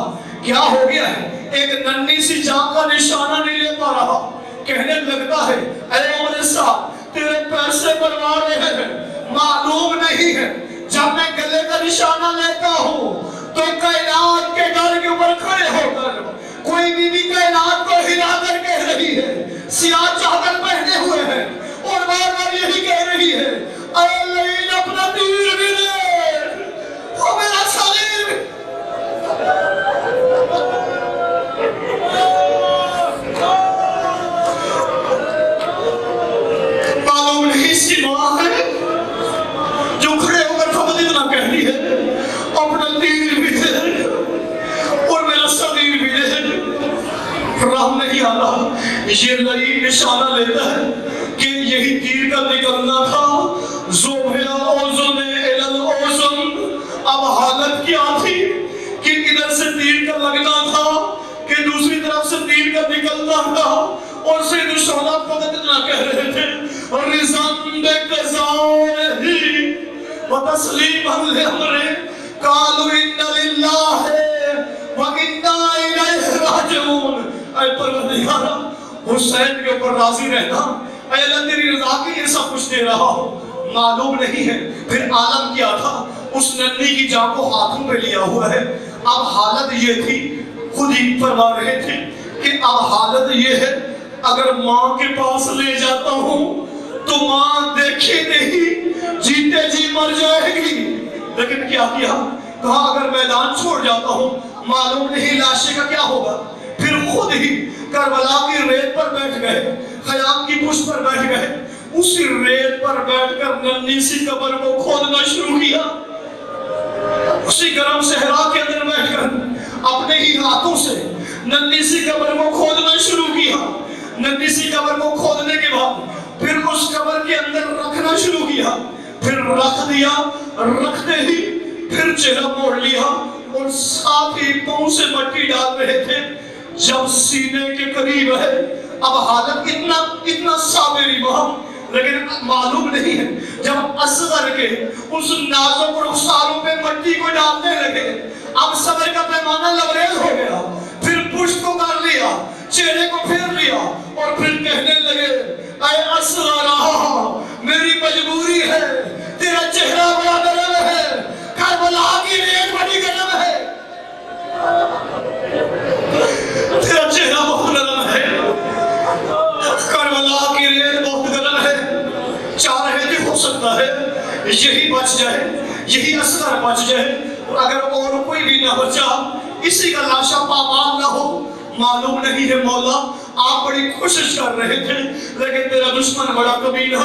کیا ہو گیا ہے، ایک ننھی سی جان کا نشانہ نہیں لے پا رہا۔ کہنے لگتا ہے اے عمر سعد تیرے پیسے بنوا رہے ہیں، معلوم نہیں ہے جب میں گلے کا نشانہ لیتا ہوں تو کائنات کے ڈر کے اوپر کھڑے ہو کر کوئی بھی کائنات کو ہلا کر کہہ رہی ہے، سیاہ چادر پہنے ہوئے ہیں، اور بار بار یہی کہہ رہی ہے اے لعین اپنا تیر بھی دے، وہ میرا صغیر بھی۔ معلوم نہیں اس کی ماں ہے جو کھڑے ہو کر خود اتنا کہہ رہی ہے اپنا تیر بھی دے اور میرا صغیر بھی دے۔ رحم نہیں آ رہا، یہ لعین نشانہ لیتا ہے کہ یہی تیر کا نکلنا تھا، زوبیا اوزن الال اوزن۔ اب حالت کیا تھی کہ ادھر سے تیر کا لگنا تھا کہ دوسری طرف سے تیر کا نکلنا تھا، اور سید الشہداء فقط اتنا کہہ رہے تھے رضان بقضائہ وتسلیما لامرہ قالوا ان للہ وانا الیہ راجعون۔ اے پروردگار حسین کے اوپر راضی رہنا، اے اللہ تیری رضا کے لیے سب کچھ دے رہا ہوں۔ معلوم نہیں ہے پھر عالم کیا تھا، اس ننھی کی جان کو ہاتھوں پہ لیا ہوا ہے۔ اب حالت یہ تھی، خود ہی فرما رہے تھے کہ اب حالت یہ ہے اگر ماں کے پاس لے جاتا ہوں تو ماں دیکھے نہیں جیتے جی مر جائے گی، لیکن کیا کیا، کہا اگر میدان چھوڑ جاتا ہوں معلوم نہیں لاشے کا کیا ہوگا۔ پھر خود ہی کربلا کی ریت پر بیٹھ گئے، خیام کی پشت پر بیٹھ گئے، اسی ریت پر بیٹھ کر ننھی سی قبر کو کھودنا شروع کیا۔ اسی گرم صحرا کے اندر بیٹھ کر اپنے ہی ہاتھوں سے ننھی سی قبر کو کھودنا شروع کیا۔ ننھی سی قبر کو کھودنے کے بعد پھر اس قبر کے اندر رکھنا شروع کیا، پھر رکھ دیا، رکھتے ہی پھر چہرہ موڑ لیا، اور ساتھ ہی پاؤں سے مٹی ڈال رہے تھے۔ جب سینے کے قریب ہے، اب حالت اتنا صابری ماں، لیکن معلوم نہیں ہے جب اصغر کے اس نازک رخساروں پہ مٹی کو ڈالنے لگے، اب صبر کا پیمانہ لبریز ہو گیا، پھر پشت کو کر لیا، چہرے کو پھیر لیا، اور پھر کہنے لگے اے اصغر میری مجبوری ہے، تیرا چہرہ بڑا گرم ہے، کربلا کی ریت بڑی گرم ہے، تیرا چہرہ بہت گرم ہے، کربلا کی ریت بہت گرم ہے، چاہ رہے تھے ہو سکتا ہے یہی بچ جائے، یہی اصغر بچ جائے، اگر اور کوئی بھی نہ بچا، اسی کا لاشا پامال نہ ہو۔ معلوم نہیں ہے مولا آپ بڑی کوشش کر رہے تھے، لیکن تیرا دشمن بڑا کمینہ،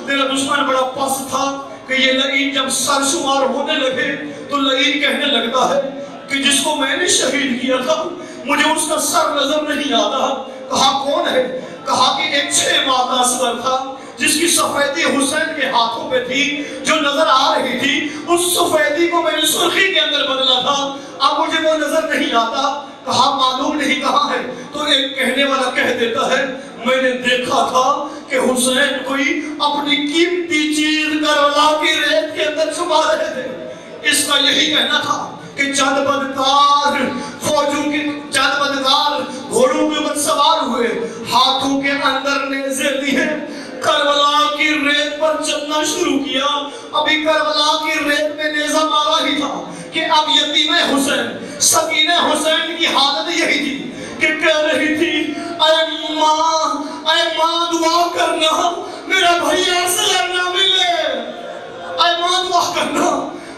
تیرا دشمن بڑا پست تھا کہ یہ لعین جب سر شمار ہونے لگے تو لعین کہنے لگتا ہے کہ جس کو میں نے شہید کیا تھا مجھے اس کا سر نظر نہیں آتا۔ کہا کون ہے؟ کہا کہ ایک 6 ماہ کا اصغر تھا جس کی سفیدی حسین کے ہاتھوں پہ تھی، جو نظر آ رہی تھی، اس سفیدی کو میں نے سرخی کے اندر بدلا تھا، اب مجھے وہ نظر نہیں آتا۔ کہا معلوم نہیں کہاں ہے، تو ایک کہنے والا کہہ دیتا ہے میں نے دیکھا تھا کہ حسین کوئی اپنی قیمتی چیز کربلا کی ریت کے اندر چھپا رہے تھے۔ اس کا یہی کہنا تھا کہ چند بدکار فوجوں کے چند بدکار گھوڑوں کے اوپر سوار ہوئے، ہاتھوں کے اندر نیزے لیے کربلا کی ریت پر چلنا شروع کیا۔ ابھی کربلا کی ریت میں نیزہ مارا ہی تھا کہ اب یتیم حسین، سکین حسین کی حالت یہی تھی کہ کہہ رہی تھی اے ماں دعا کرنا میرا بھیا اصغر نہ ملے، اے ماں دعا کرنا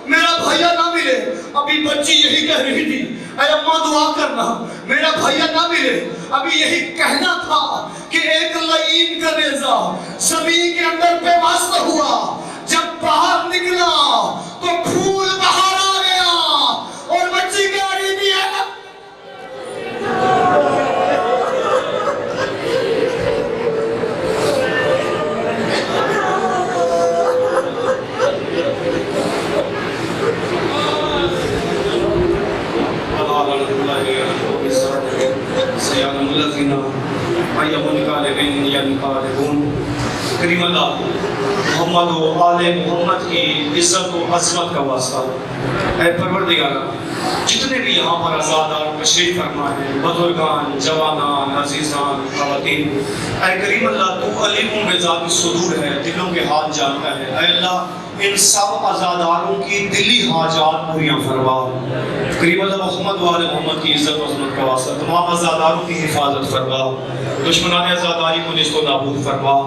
میرا بھیا نہ ملے۔ ابھی بچی یہی کہہ رہی تھی اے اماں دعا کرنا میرا بھیا نہ ملے۔ ابھی یہی کہنا تھا کہ ایک لعین کا نیزہ زمین کے اندر پہ واسطہ ہوا، جب باہر نکلا تو پھول باہر آ گیا اور بچی کہہ رہی تھی کریم اللہ محمد و آل محمد کی عزت و عظمت کا واسطہ، اے پروردگار جتنے بھی یہاں پر آزادار تشریف فرما ہے، بزرگان، جوانان، عزیزان، خواتین، اے کریم اللہ تو علیم بذات الصدور ہے، دلوں کے حال جانتا ہے۔ اے اللہ ان سب عزاداروں کی دلی حاجات پوریاں فرما۔ کریم اللہ محمد و آل محمد کی عزت و عظمت کا واسطہ تمام عزاداروں کی حفاظت فرما، دشمنان عزاداری کو نشت و نابود فرما۔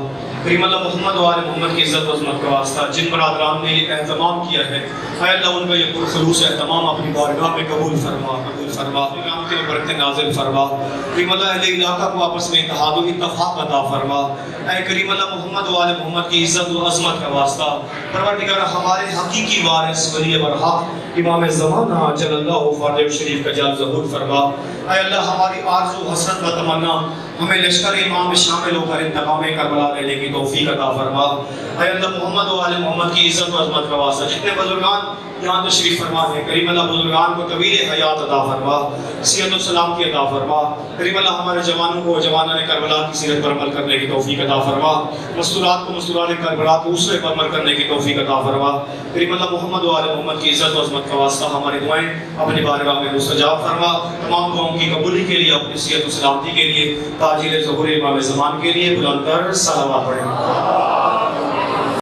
کریم اللہ محمد و آل محمد کی عزت و عظمت کا واسطہ جن برادران نے یہ اہتمام کیا ہے، اے اللہ ان کا یہ پرخلوص اہتمام اپنی بارگاہ میں قبول فرما، قبول فرما، قیامت میں برکتیں نازل فرما۔ کریم اللہ اہل علاقہ کو آپس میں اتحاد و اتفاق عطا فرما۔ اے کریم اللہ محمد و آل محمد کی عزت و عظمت کا واسطہ پروردگار ہمارے حقیقی وارث ولی برحق امام زمانہ اجل اللہ فاضل شریف کا جلال ظہور فرما۔ اے اللہ ہماری آرزو حسرت و تمنا ہمیں لشکر امام میں شامل ہو کر انتقام کربلا لینے کی توفیق عطا فرما۔ اے اللہ محمد و آل محمد کی عزت و عظمت کا واسطہ جتنے بزرگان یہاں تشریف فرما ہے، کریم اللہ بزرگان کو طویل حیات عطا فرما، صحت و سلامتی عطا فرما۔ کریم اللہ ہمارے جوانوں کو جوانان کربلا کی سیرت پر عمل کرنے کی توفیق عطا فرما، مستورات کو مستورات کربلا کے اسوے پر عمل کرنے کی توفیق عطا فرما۔ کریم اللہ محمد و آل محمد کی عزت و عظمت کا واسطہ ہماری دعائیں اپنی بارگاہ میں مستجاب فرما، تمام دعاؤں کی قبولی کے لیے، اپنی صحت و سلامتی کے لیے، تاجیل ظہور امام زمان کے لیے بلند تر صلوات پڑھیں۔